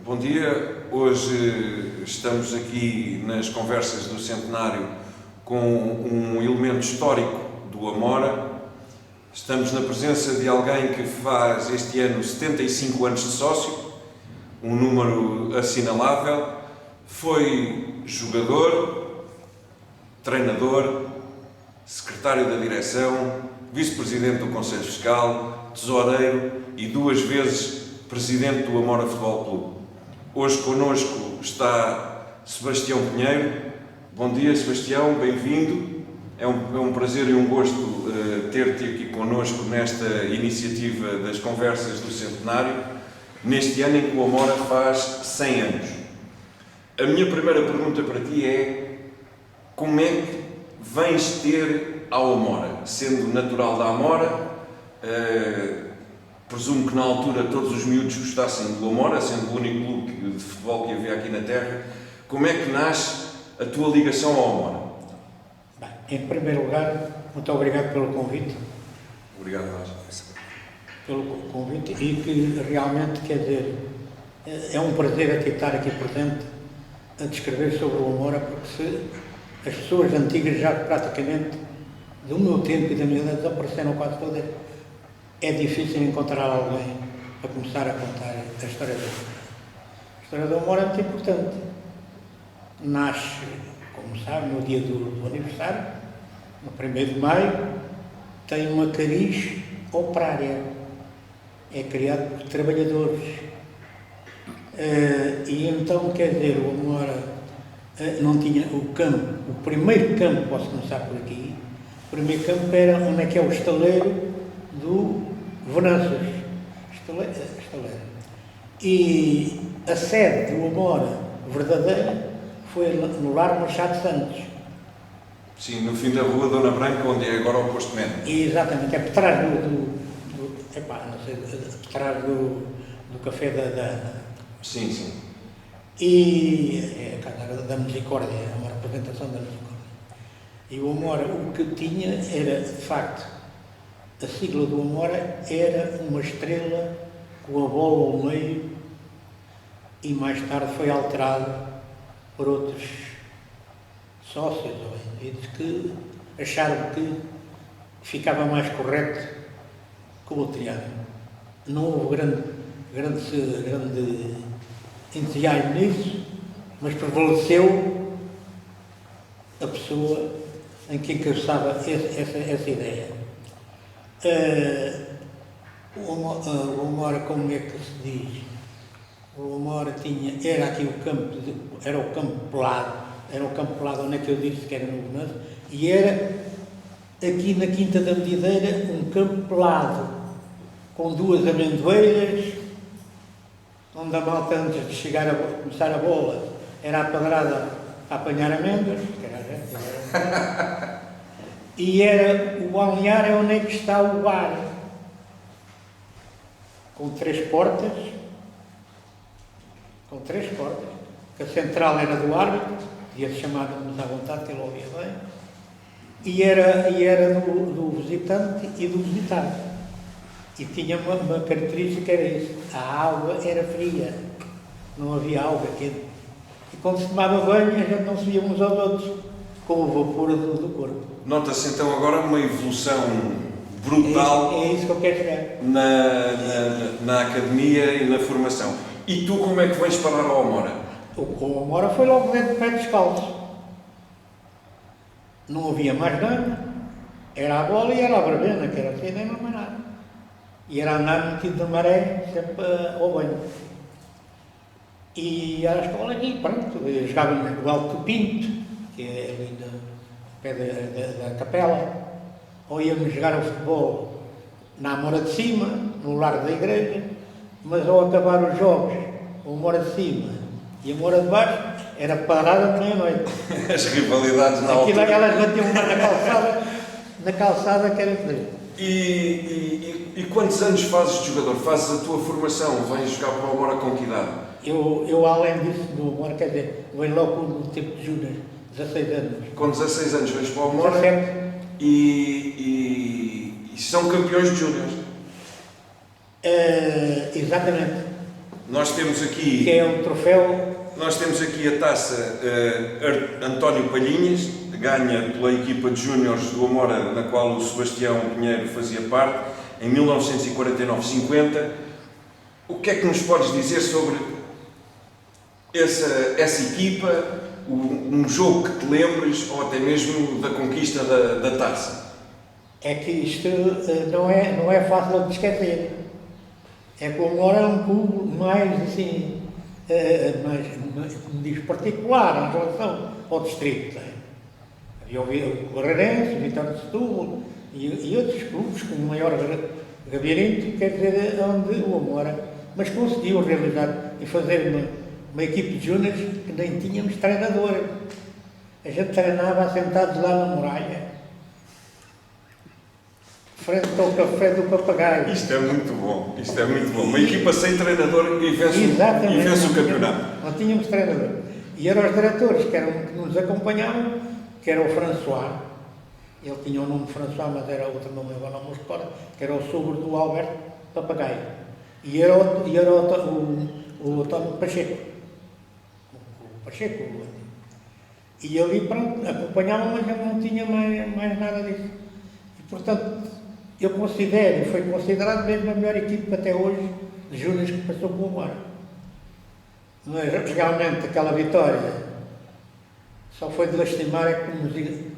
Bom dia. Hoje estamos aqui nas conversas do centenário com um elemento histórico do Amora. Estamos na presença de alguém que faz este ano 75 anos de sócio, um número assinalável. Foi jogador, treinador, secretário da direção, vice-presidente do Conselho Fiscal, tesoureiro e 2 vezes presidente do Amora Futebol Clube. Hoje connosco está Sebastião Pinheiro. Bom dia, Sebastião, bem-vindo. É um prazer e um gosto ter-te aqui connosco nesta iniciativa das conversas do centenário, neste ano em que o Amora faz 100 anos. A minha primeira pergunta para ti é: como é que vens ter ao Amora? Sendo natural da Amora, presumo que na altura todos os miúdos gostassem do Amora, sendo o único clube de futebol que havia aqui na terra. Como é que nasce a tua ligação ao Amora? Bem, em primeiro lugar, muito obrigado pelo convite. Obrigado, nós. Pelo convite e que realmente, quer dizer, é um prazer aqui estar aqui presente a descrever sobre o Amora, porque se as pessoas antigas já praticamente do meu tempo e da minha idade desapareceram quase todas, é difícil encontrar alguém a começar a contar a história do Amora. A história do Amora é muito importante. Nasce, como sabe, no dia do aniversário, no 1º de maio, tem uma cariz operária. É criado por trabalhadores. E então, quer dizer, o Amora não tinha o campo. O primeiro campo, posso começar por aqui, o primeiro campo era onde é que é o estaleiro do Venâncios. Estaleiro. E a sede do Amora verdadeira foi no Lar Machado Santos. Sim, no fim da rua Dona Branca, onde é agora o posto médico. Exatamente, é por trás por trás do café da Sim, sim. E é a Casa da Misericórdia, é uma representação da Misericórdia. E o Amora, o que tinha era, de facto, a sigla do Amora era uma estrela com a bola ao meio e mais tarde foi alterado por outros sócios ou indivíduos que acharam que ficava mais correto com o triângulo. Não houve grande entusiasmo nisso, mas prevaleceu a pessoa em que encabeçava essa ideia. O Amora, como é que se diz? O Amora era aqui o campo, era o campo pelado, onde é que eu disse que era no Venâncio, e era aqui na Quinta da Medideira um campo pelado, com 2 amendoeiras, onde a malta, antes de chegar começar a bola, era a pedrada a apanhar amêndoas, e era o balneário onde é que está o bar, com 3 portas, que a central era do árbitro, podia-se chamar à vontade, que ele ouvia bem, e era do visitante e do visitado. E tinha uma característica, era isso: a água era fria, não havia água quente. E quando se tomava banho, a gente não se via uns aos outros, com o vapor do corpo. Nota-se então agora uma evolução brutal. É isso que eu quero chegar. Na academia e na formação. E tu como é que vens parar ao Amora? O Amora foi logo dentro de pé descalço. Não havia mais nada. Era a bola e era a verbena, que era assim, nem mais nada. E era andar metido na maré, sempre ao banho. E era a escola aqui, pronto. Eu jogava no Alto do Pinto, que é ali no pé da capela. Ou íamos jogar ao futebol na Amora de Cima, no largo da igreja. Mas ao acabar os jogos, a Amora de Cima e a Amora de Baixo, era parada de meia-noite. As rivalidades na Aquilo altura. elas batiam na calçada que era feliz. E quantos anos fazes de jogador? Fazes a tua formação? Vens jogar para o Amora com que idade? Eu além disso, do Amora, quer dizer, venho logo no tempo de Júnior, 16 anos. Com 16 anos vens para o Amora 17. E são campeões de júniores. Exatamente. Nós temos aqui... que é um troféu. Nós temos aqui a taça António Palhinhas, ganha pela equipa de júniores do Amora, na qual o Sebastião Pinheiro fazia parte, em 1949-50. O que é que nos podes dizer sobre essa equipa, um jogo que te lembres, ou até mesmo da conquista da taça? É que isto não é fácil de esquecer. É que o Amora é um clube mais, assim, como diz, particular em relação ao distrito. Havia o Barreirense, o Vitória de Setúbal e outros clubes com maior gabarito, quer dizer, onde o Amora, mas conseguiu realizar e fazer uma equipe de júniores que nem tínhamos treinador. A gente treinava assentados lá na muralha, frente ao café do Papagaio. Isto é muito bom, isto é muito bom. Uma equipa sem treinador e vence o campeonato. Não tínhamos treinador. E eram os diretores que nos acompanhavam, que era o François. Ele tinha o nome de François, mas era outro nome, agora não me recordo, que era o sogro do Alberto Papagaio. E era o António Pacheco. O Pacheco. E ali, pronto, acompanhava, mas ele não tinha mais nada disso. E, portanto, eu considero, e foi considerado mesmo a melhor equipe até hoje de júniores que passou com o Amora. Mas realmente aquela vitória só foi de lastimar é que nos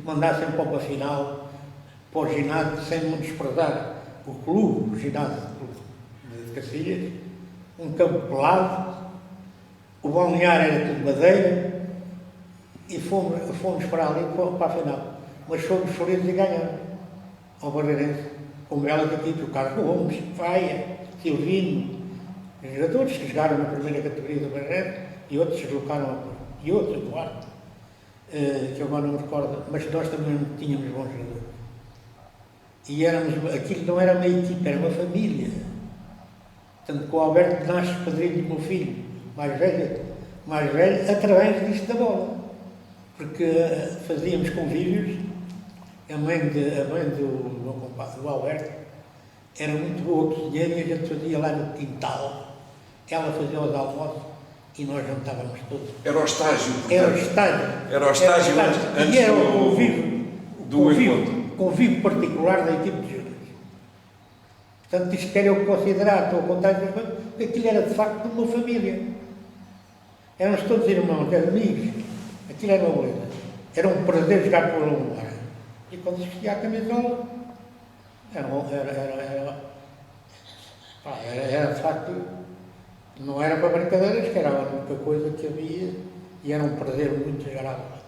mandassem para uma final, para o ginásio, sem nos desprezar o clube, o ginásio de Cacilhas, um campo pelado, o balneário era tudo madeira, e fomos para ali, para a final. Mas fomos felizes e ganhamos ao Barreirense, com belas equipes, o Carlos Gomes, Faia, Silvino, os jogadores que jogaram na primeira categoria do Barreirense e outros se deslocaram e outros, Eduardo, que agora não me recordo, mas nós também tínhamos bons jogadores. E aquilo não era uma equipe, era uma família. Tanto que o Alberto nasce padrinho do meu filho, mais velho, através disto da bola. Porque fazíamos convívios, a mãe do Alberto era muito boa cozinheira e a gente fazia lá no quintal. Ela fazia os almoços e nós juntávamos todos. Era o estágio. Era o estágio. Era o estágio antes e era o convívio particular da equipe de júniores. Portanto, isto quero eu considerar, estou a contar as coisas, porque aquilo era de facto uma família. Éramos todos irmãos, amigos. Aquilo era uma beleza. Era um prazer jogar com o Amora. E quando se vestia a camisola, era de facto, não era para brincadeiras, que era a única coisa que havia, e era um prazer muito jogar à bola.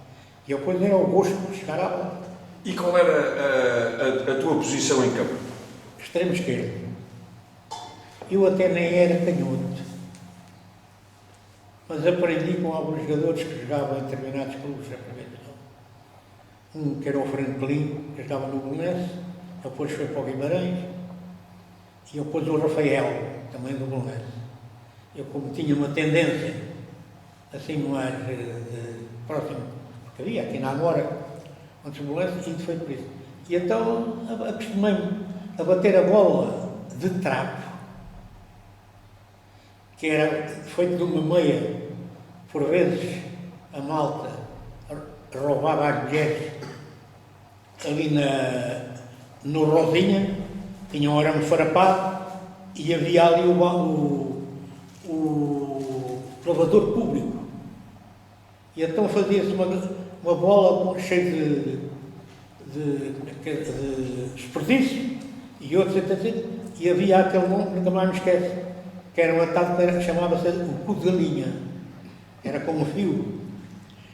E depois era o gosto de jogar à bola. E qual era a tua posição em campo? Extremo esquerdo. Eu até nem era canhoto, mas aprendi com alguns jogadores que jogavam em determinados clubes da primeira divisão. Um que era o Franklin, que jogava no Belenenses, depois foi para o Guimarães, e depois o Rafael, também do Belenenses. Eu, como tinha uma tendência assim mais próximo, porque havia aqui na Amora, antes do Belenenses, e foi por isso. E então acostumei-me a bater a bola de trapo, que era feito de uma meia. Por vezes a malta roubava as mulheres ali no Rosinha, tinha um arame farapado e havia ali o lavador público. E então fazia-se uma bola cheia de desperdício e outros assim, e havia aquele nome, nunca mais me esqueço, que era um atado que chamava-se o cu de galinha, era como um fio.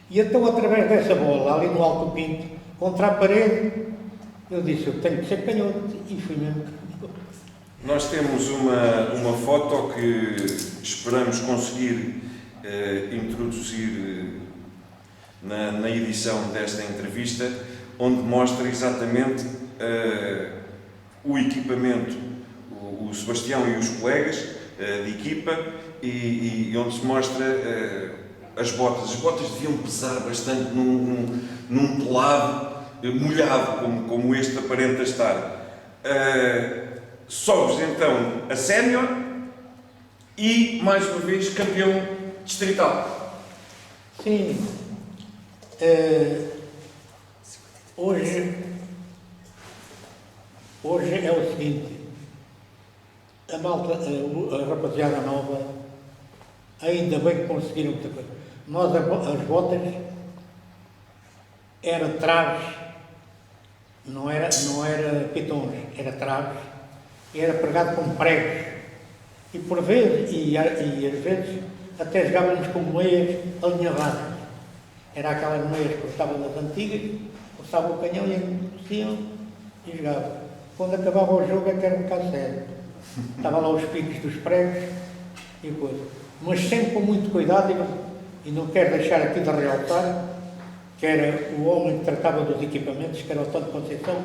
E então, através dessa bola, ali no Alto Pinto, contra a parede, eu disse, eu tenho que ser canhoto, e fui mesmo canhoto. Nós temos uma foto que esperamos conseguir introduzir na edição desta entrevista, onde mostra exatamente o equipamento, o Sebastião e os colegas de equipa, e onde se mostra as botas. As botas deviam pesar bastante num pelado molhado, como este aparenta estar. Sobes então a sénior e, mais uma vez, campeão distrital. Sim. Hoje é o seguinte, a malta, a rapaziada nova, ainda bem que conseguiram muita coisa. Nós, as botas, eram traves, não era pitons, era traves, e era pregado com pregos. E por vezes, e às vezes, até jogávamos com meias alinhavadas. Era aquelas meias que cortavam das antigas, cortavam o canhão e desciam e jogavam. Quando acabava o jogo é que era um bocado sério. Estavam lá os picos dos pregos e coisa. Mas sempre com muito cuidado, e não quero deixar aqui de realçar, que era o homem que tratava dos equipamentos, que era o António Conceição,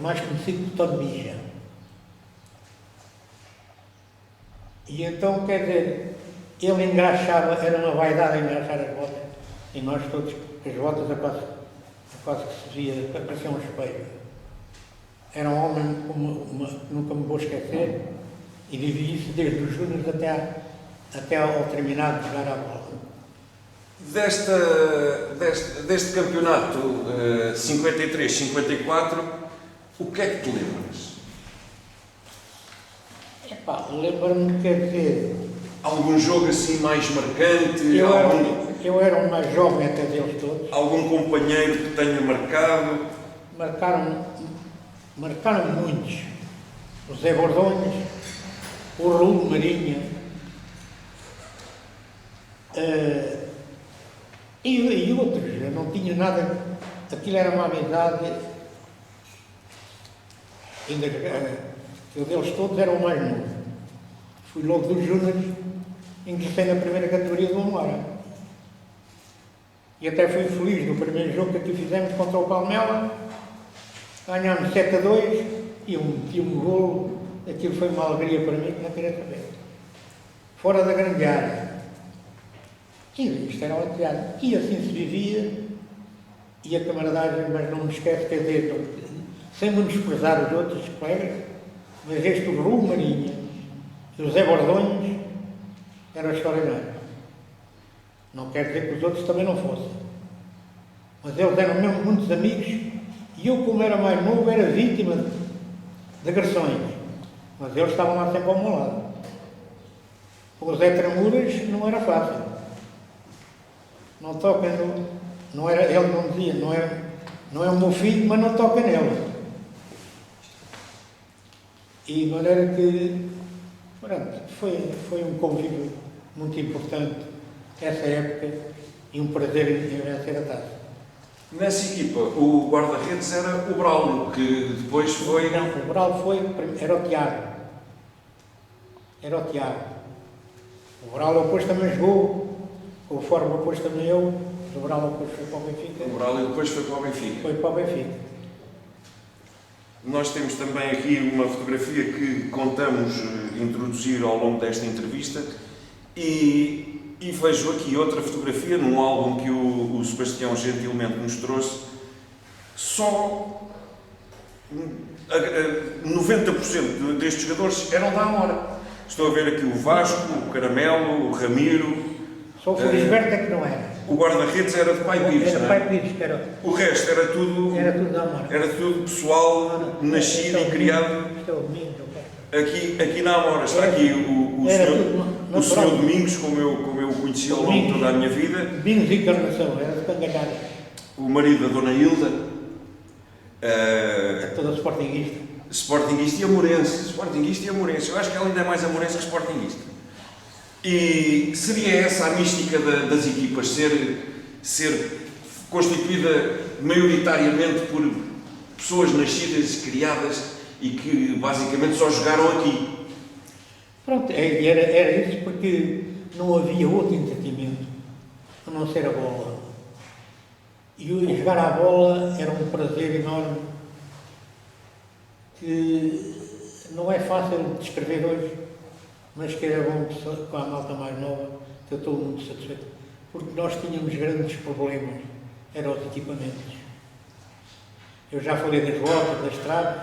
mais conhecido por António Mija. E então, quer dizer, ele engraxava, era uma vaidade engraxar as botas, e nós todos, as botas quase que se via, parecia um espelho. Era um homem que nunca me vou esquecer, e vivi isso desde os júniores até ao terminar de jogar a bola. Deste campeonato 53-54, o que é que te lembras? Epá, lembro-me, quer dizer... Algum jogo assim mais marcante? Eu era o mais jovem até deles todos. Algum companheiro que tenha marcado? Marcaram muitos. O Zé Bordões, o Raul Marinha, e outros. Eu não tinha nada, aquilo era uma amizade, ainda eu deles todos era o mais novo. Fui logo dos júniores, ingressei na primeira categoria do Amora. E até fui feliz no primeiro jogo que aqui fizemos contra o Palmela. Ganhámos 7-2 e um golo. Aquilo foi uma alegria para mim que não queria saber. Fora da grande área. E isto era o teatro. E assim se vivia. E a camaradagem, mas não me esquece, quer dizer, sem menosprezar os outros colegas, mas este o Raul Marinha e o Zé Bordões eram extraordinários. Não quer dizer que os outros também não fossem. Mas eles eram mesmo muitos amigos e eu, como era mais novo, era vítima de agressões. Mas eles estavam lá sempre ao meu lado. O Zé Tramuras não era fácil. Não toca não era, ele não dizia, não é o meu filho, mas não toca nele. E de maneira que, pronto, foi um convívio muito importante essa época e um prazer em vencer a taça. Nessa equipa, o guarda-redes era o Braulio, que depois foi... Não, o Braulio era o Tiago. Era o Tiago. O Braulio depois também jogou, conforme depois também eu, o Braulio depois foi para o Benfica. O Braulio depois foi para o Benfica. Foi para o Benfica. Nós temos também aqui uma fotografia que contamos introduzir ao longo desta entrevista e vejo aqui outra fotografia num álbum que o Sebastião gentilmente nos trouxe. Só 90% destes jogadores eram da Amora. Estou a ver aqui o Vasco, o Caramelo, o Ramiro. Só o Felisberto é que não era. O guarda-redes era de Pai Pires, era não Pai é? Pires, que era. O resto era tudo da Amora. Era tudo pessoal nascido e criado. Isto é o Domingos, aqui na Amora está aqui o senhor Domingos, como eu o conheci ao longo de toda a minha vida. Domingos e Encarnação, era de Cangalhada. O marido da Dona Hilda. Toda sportinguista. Sportinguista e amorense. Sportinguista e amorense. Eu acho que ela ainda é mais amorense que sportinguista. E seria essa a mística das equipas, ser constituída maioritariamente por pessoas nascidas e criadas e que basicamente só jogaram aqui. Pronto, era isso porque não havia outro entretenimento a não ser a bola. E jogar à bola era um prazer enorme que não é fácil de descrever hoje, mas que era bom com a malta mais nova, que eu estou muito satisfeito. Porque nós tínhamos grandes problemas, eram os equipamentos. Eu já falei das botas, das traves,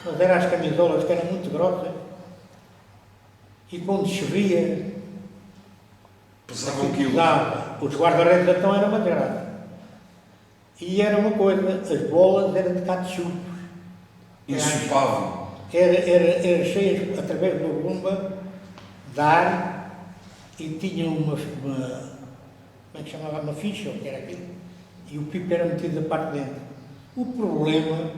mas eram as camisolas que eram muito grossas e quando chovia, Pesava um quilo. pesava. Os guarda-redes então era uma graça. E era uma coisa, as bolas eram de catchupos. Insupavam. Era cheias através de uma bomba de ar e tinha uma como é que chamava? Uma ficha, ou que era aquilo, e o pipo era metido da parte de dentro. O problema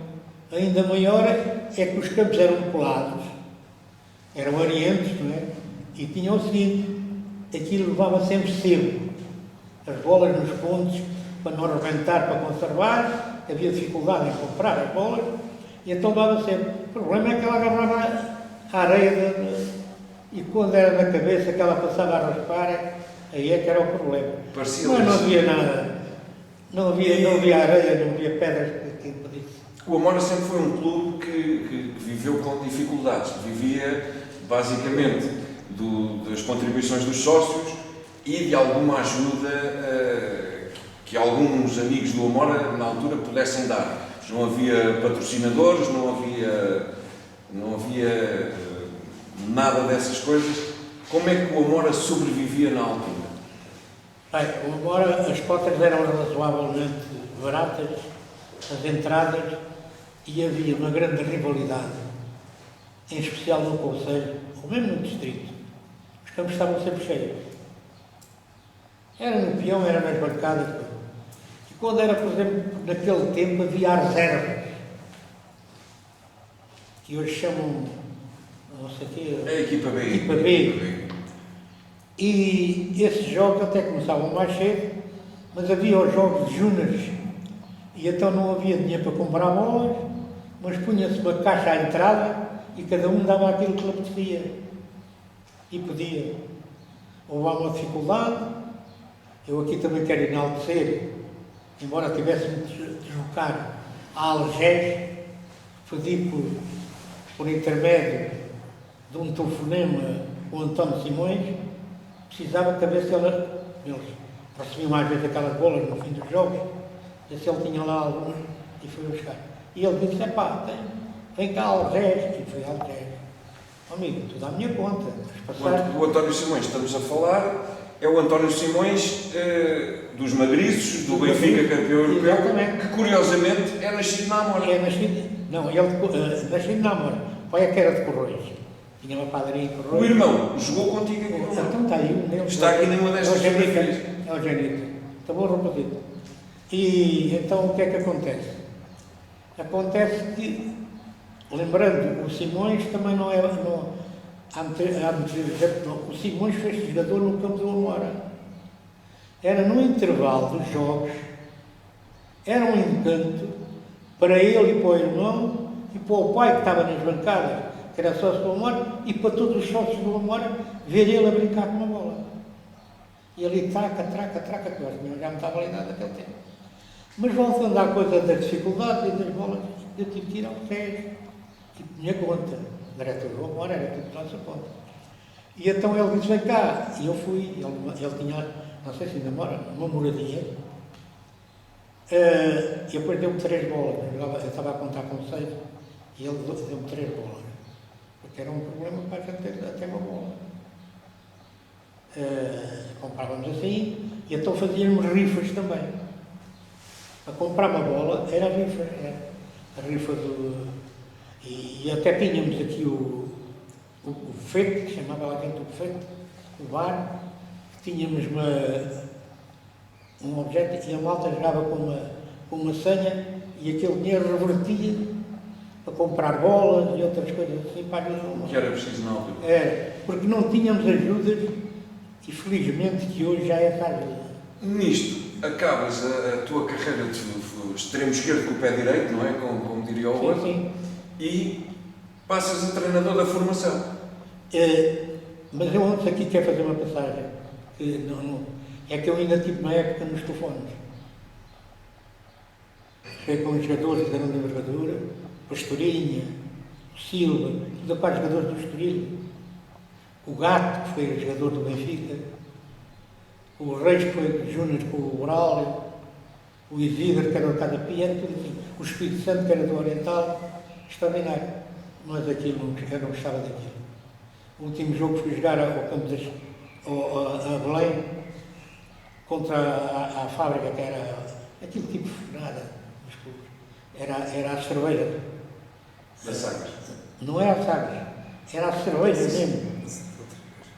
ainda maior é que os campos eram pelados, eram arientos, não é? E tinham o seguinte, aquilo levava sempre sebo. As bolas nos pontos, para não arrebentar, para conservar, havia dificuldade em comprar as bolas, e então levava sempre. O problema é que ela agarrava a areia e quando era na cabeça que ela passava a raspar, aí é que era o problema. Mas não havia nada. Não havia areia, não havia pedras que impedisse. O Amora sempre foi um clube que viveu com dificuldades. Vivia, basicamente, das contribuições dos sócios e de alguma ajuda que alguns amigos do Amora, na altura, pudessem dar. Não havia patrocinadores, não havia nada dessas coisas. Como é que o Amora sobrevivia na altura? Bem, o Amora, as cotas eram razoavelmente baratas, as entradas, e havia uma grande rivalidade, em especial no Conselho, ou mesmo no Distrito. Os campos estavam sempre cheios. Era no peão, era nas bancadas. E quando era, por exemplo, naquele tempo, havia reservas, que hoje chamam, não sei o quê... É a equipa B. Equipa B. E esses jogos até começavam mais cedo, mas havia os jogos de júniores, e então não havia dinheiro para comprar bolas, mas punha-se uma caixa à entrada e cada um dava aquilo que lhe apetecia. E podia. Houve uma dificuldade, eu aqui também quero enaltecer, embora tivéssemos de deslocar a Algés, pedi por intermédio de um telefonema com o António Simões, precisava saber se eles recebiam mais vezes aquelas bolas no fim dos jogos, e se ele tinha lá algumas, e foi buscar. E ele disse, vem cá a Algés, e foi a Algés. Amigo, tudo à minha conta. O António Simões, estamos a falar, é o António Simões dos Madrizos, do Benfica campeão europeu, que curiosamente é nascido na Amora. Não, ele nascido na Amora. O pai é que era de Correios. Tinha uma padaria em Correios. O irmão jogou contigo aqui. Então está aí um deles. Está aqui numa destas fotografias. É o Genito. Está bom rapazito. E então o que é que acontece? Acontece que, lembrando, o Simões também não é... o Simões fez jogador no campo do Amora. Era no intervalo dos jogos, era um encanto para ele e para o irmão e para o pai que estava nas bancadas, que era sócio do Amora, e para todos os sócios do Amora, ver ele a brincar com uma bola. E ali traca, que eu já me estava ali nada naquele tempo. Mas voltando à coisa das dificuldades e das bolas, eu tive que ir ao SES, e minha conta, diretor do Amora, era tudo para nossa conta. E então ele disse, vem cá, e eu fui, ele tinha, não sei se ainda mora, uma moradia, e depois deu-me 3 bolas, eu estava a contar com 6, e ele deu-me 3 bolas, porque era um problema para a gente ter até uma bola. Comprávamos assim, e então fazíamos rifas também. A comprar uma bola era a rifa do... E até tínhamos aqui o bufete, que chamava lá dentro o bufete, o bar, tínhamos um objeto e a malta jogava com uma senha e aquele dinheiro revertia para comprar bolas e outras coisas assim para ajudar. Que era preciso na altura. Porque não tínhamos ajudas e felizmente que hoje já é essa ajuda. Nisto, acabas a tua carreira de extremo esquerdo com o pé direito, não é? Como diria o outro. Sim. E passas a treinador da formação. Mas eu antes aqui quero fazer uma passagem. É que eu ainda tive uma época nos telefones. Cheguei com os jogadores da grande envergadura, Pastorinha, o Silva, tudo a par de jogadores do Estoril. O Gato, que foi jogador do Benfica. O Reis, que foi júnior com o Braulio. O Isidro, que era do Casa Pia, tudo assim. O Espírito Santo, que era do Oriental. Extraordinário. Mas aquilo, eu não gostava daquilo. O último jogo fui jogar ao campo a Belém, contra a fábrica, que era aquele tipo de nada, era a cerveja. Da Sagres. Não era a Sagres, era a cerveja mesmo.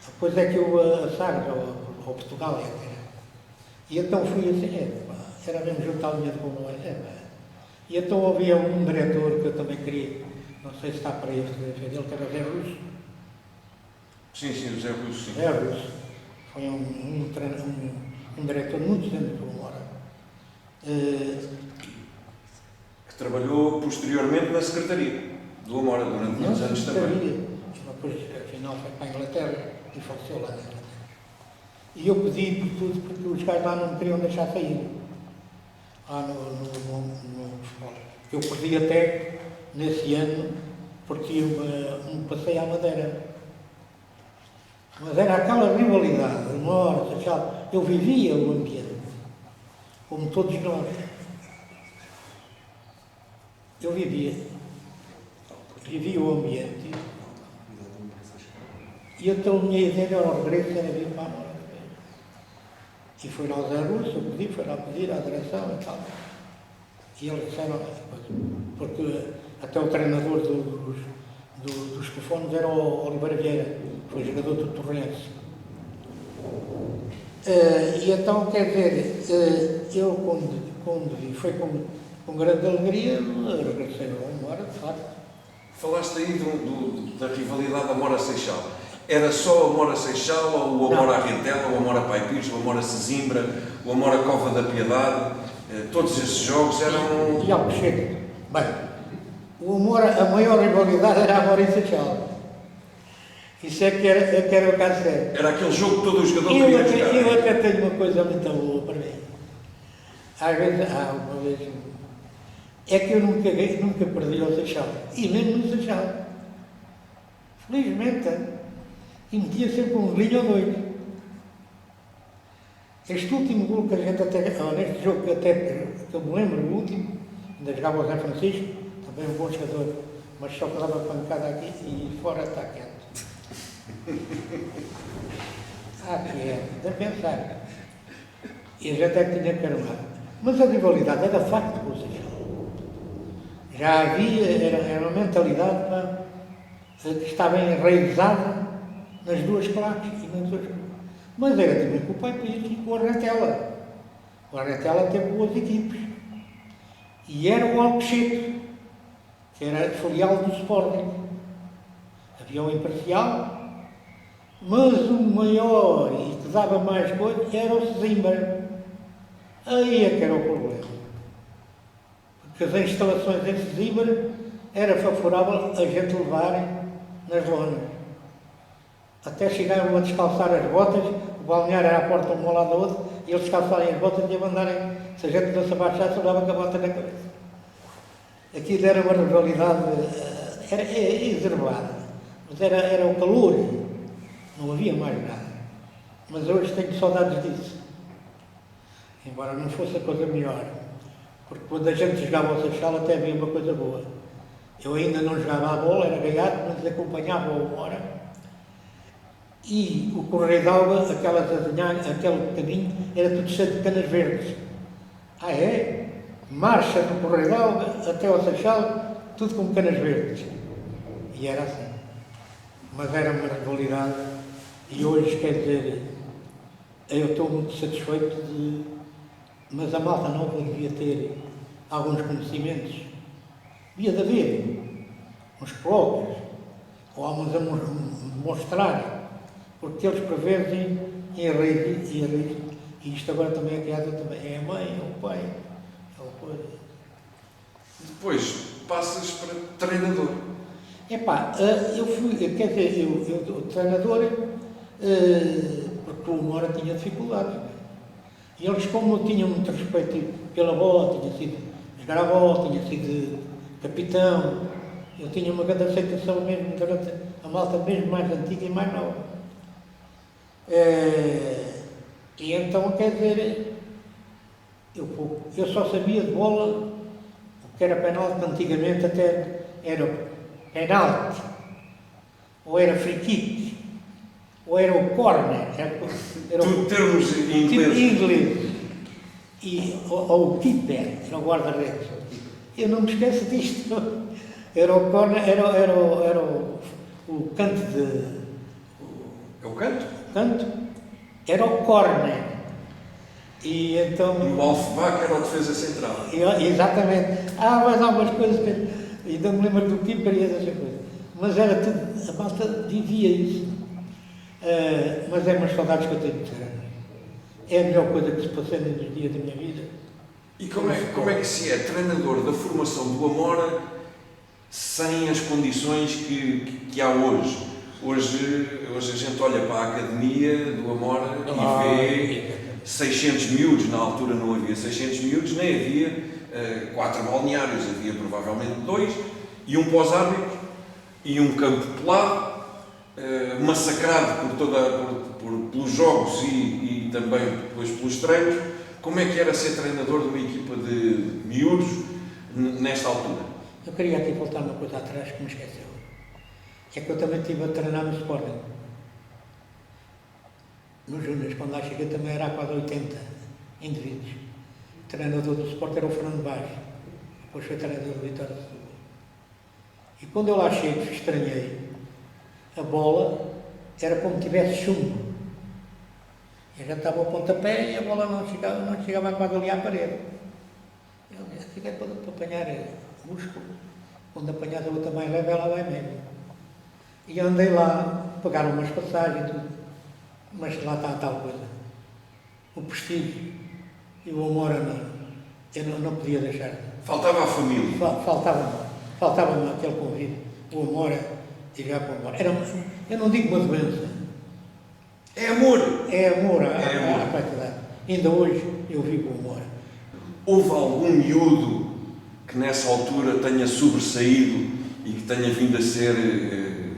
Depois é que houve a Sagres, ou Portugal, era. E então fui assim, era mesmo juntar o dinheiro com o mais. E então havia um diretor que eu também queria, não sei se está para aí a fotografia dele, que era o Zé Russo. Sim, o Zé Russo, sim. Zé Russo. Foi um diretor muito grande do Amora. Que trabalhou posteriormente na Secretaria do Amora durante muitos anos também. Depois, afinal, foi para a Inglaterra e faleceu lá na Inglaterra. E eu pedi por tudo, porque os gajos lá não me queriam deixar sair. Lá no futebol. Eu perdi até, nesse ano, porque tive um passeio à Madeira. Mas era aquela rivalidade, morte, eu vivia o ambiente, como todos nós. Eu vivia o ambiente. E então a minha ideia era o regresso, era vir para a Amora. E fui lá ao Zé Russo, eu pedi, fui lá pedir à direção e tal. E eles disseram, porque até o treinador dos Cofones era o Oliveira Vieira, foi jogador do Torrense. E então, quer dizer, eu quando vi, foi com grande alegria, regressei ao Amora, de facto. Falaste aí da rivalidade Amora-Seixal. Era só o Amora-Seixal, ou o Amora-Rentela, o Amora-Paipires, o Amora-Sesimbra, o Amora-Cova da Piedade? Todos esses jogos eram... E Alcochete. Bem, a maior rivalidade era a Amora-Seixal. Isso é que era o caso sério. Era aquele jogo que todo o jogador queria jogar. Eu até tenho uma coisa muito boa para mim. Às vezes, uma vez, é que eu nunca perdi ao Seixal. E mesmo no Seixal. Felizmente, e metia sempre um linho ou dois. Este último gol que a gente neste jogo que eu me lembro, o último, ainda jogava o Zé Francisco, também um bom jogador, mas só que dava pancada aqui e fora está quieto. Quieto, de pensar. E a gente é que tinha que armar. Mas a rivalidade era facto com o Seixal. Já havia, era uma mentalidade que estava enraizada nas duas claques e nas duas claques. Mas era também com o Paipires e com a Rentela. A Rentela teve boas equipes. E era o Alcochete, que era filial do Sporting. Havia um imparcial, mas o maior e que dava mais coisa era o Sesimbra. Aí é que era o problema. Porque as instalações em Sesimbra era favorável a gente levarem nas lonas. Até chegaram a descalçar as botas, o balneário era a porta um ao lado da outra, e eles descalçarem as botas e a mandarem, se a gente não se abaixasse, levava com a bota na cabeça. Aquilo era uma rivalidade, era exervada, mas era o calor, não havia mais nada. Mas hoje tenho saudades disso. Embora não fosse a coisa melhor, porque quando a gente jogava ao Seixal até havia uma coisa boa. Eu ainda não jogava a bola, era gaiato, mas acompanhava o Amora. E o Correio d'Alba, aquele caminho, era tudo cheio de canas verdes. É? Marcha do Correio d'Alba até ao Seixal, tudo com canas verdes. E era assim. Mas era uma rivalidade. E hoje, quer dizer, eu estou muito satisfeito mas a malta nova devia ter alguns conhecimentos. Devia de haver uns colóquios, ou alguns a mostrar, porque eles preveem em rede, e isto agora também é criado, é a mãe, é o pai, é o pai. Depois passas para treinador. Eu fui, quer dizer, eu treinador, porque o Amora tinha dificuldades. E eles, como eu tinha muito respeito pela bola, tinha sido jogar a bola, tinha sido capitão, eu tinha uma grande aceitação mesmo durante a malta mesmo mais antiga e mais nova. E então, quer dizer, eu só sabia de bola, o que era penalti, antigamente até era penalti, ou era free kick. ou era o corner, era Tudo termos em inglês. inglês, ou o keeper, era o guarda-redes. Eu não me esqueço disto. Era o corner, era o canto de... É o canto? Canto, era o corner. E então... E o Alfebá, que era o defesa central. Exatamente. Mas há umas coisas que... Ainda me lembro do keeper e essas coisas. Mas era tudo... A malta dizia isso. Mas é umas saudades que eu tenho de ser. É a melhor coisa que se passou nos dias da minha vida. E como é que se é treinador da formação do Amora sem as condições que há hoje? Hoje a gente olha para a academia do Amora e vê 600 miúdos. Na altura não havia 600 miúdos, nem havia 4 balneários. Havia provavelmente 2 e um pós-árbitro e um campo pelado, massacrado pelos jogos e também depois pelos treinos. Como é que era ser treinador de uma equipa de miúdos nesta altura? Eu queria aqui voltar uma coisa atrás que me esqueceu. É que eu também estive a treinar no Sporting. Nos Júniors, quando lá cheguei, também era quase 80 indivíduos. O treinador do Sporting era o Fernando Vaz. Depois foi treinador do Vitória de Setúbal. E quando eu lá chego, estranhei. A bola era como tivesse chumbo. Eu já estava ao pontapé e a bola não chegava quase ali à parede. Eu fiquei para apanhar músculo. Quando apanhas a outra mais leve, ela vai mesmo. E andei lá, pagaram umas passagens e tudo. Mas lá está a tal coisa. O prestígio e o amor a mim. Eu não podia deixar. Faltava a família. Faltava-me aquele convite. O amor e já com o amor. Eu não digo uma doença. É amor. É amor à faculdade. Ainda hoje eu vivo o amor. Houve algum miúdo que nessa altura tenha sobressaído e que tenha vindo a ser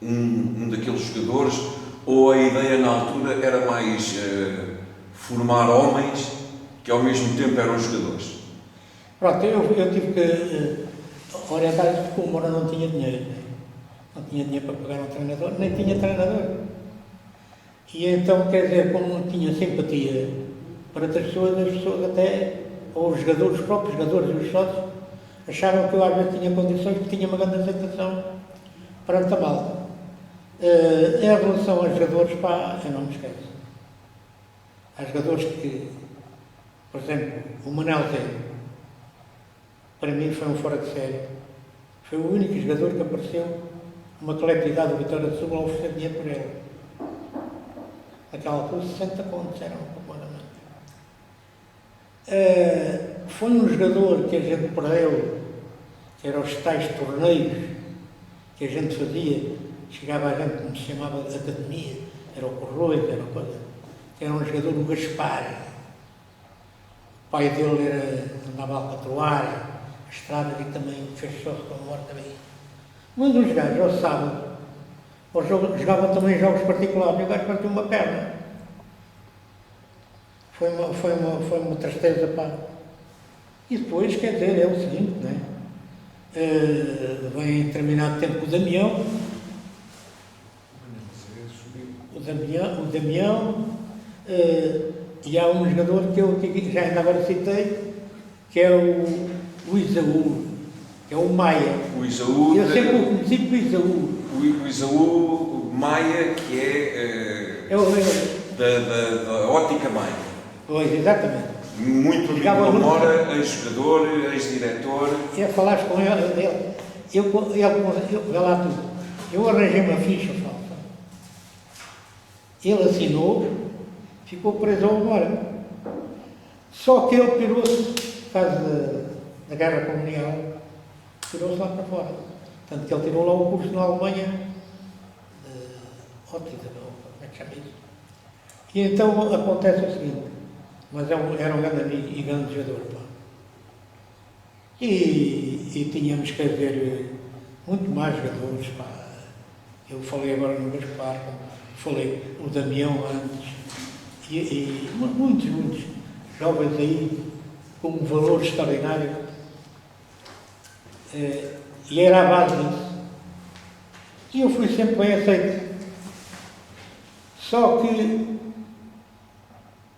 um daqueles jogadores, ou a ideia na altura era mais formar homens que ao mesmo tempo eram jogadores? Pronto, eu tive que orientar isso porque o Moura não tinha dinheiro. Não tinha dinheiro para pagar um treinador, nem tinha treinador. E então, quer dizer, como não tinha simpatia para as pessoas até, ou os jogadores, os próprios jogadores e os sócios, acharam que eu às vezes tinha condições, porque tinha uma grande aceitação perante a malta. Em relação aos jogadores, eu não me esqueço. Há jogadores que, por exemplo, o Manel Zé, para mim foi um fora de série. Foi o único jogador que apareceu numa coletividade do Vitória de Setúbal a oferecer dinheiro por ele. Naquela altura, 60 pontos eram aproximadamente. Foi um jogador que a gente perdeu, que eram os tais torneios que a gente fazia. Chegava a gente, como se chamava, academia, era o Corroio, era coisa. Era um jogador, o Gaspar. O pai dele andava a patroar a estrada e também fez sócio com a morte também. Mas os gajos, ao sábado, jogavam também jogos particulares e o gajo partiu uma perna. Foi uma tristeza, pá. E depois, quer dizer, é o seguinte, não é? Vem em determinado tempo o Damião, e há um jogador que eu já ainda agora citei, que é o Isaú, que é o Maia. O Isaú. Eu sempre o conheci por Isaú. O Isaú Maia, que é da Ótica Maia. Pois, exatamente. Muito amigo do Amora, ex-jogador, ex-diretor. Falaste com ele, vê lá tudo. Eu arranjei uma ficha falsa. Ele assinou, ficou preso ao Amora. Só que ele pirou-se, por causa da guerra colonial, tirou-se lá para fora. Tanto que ele tirou lá o curso na Alemanha, de ótica, como é que chama isso? E então acontece o seguinte, mas era um grande amigo e grande jogador, pá. E tínhamos que haver muito mais jogadores, pá. Eu falei agora no Gaspar, falei o Damião antes, e muitos jovens aí com um valor extraordinário. E era a base disso. E eu fui sempre bem aceito. Só que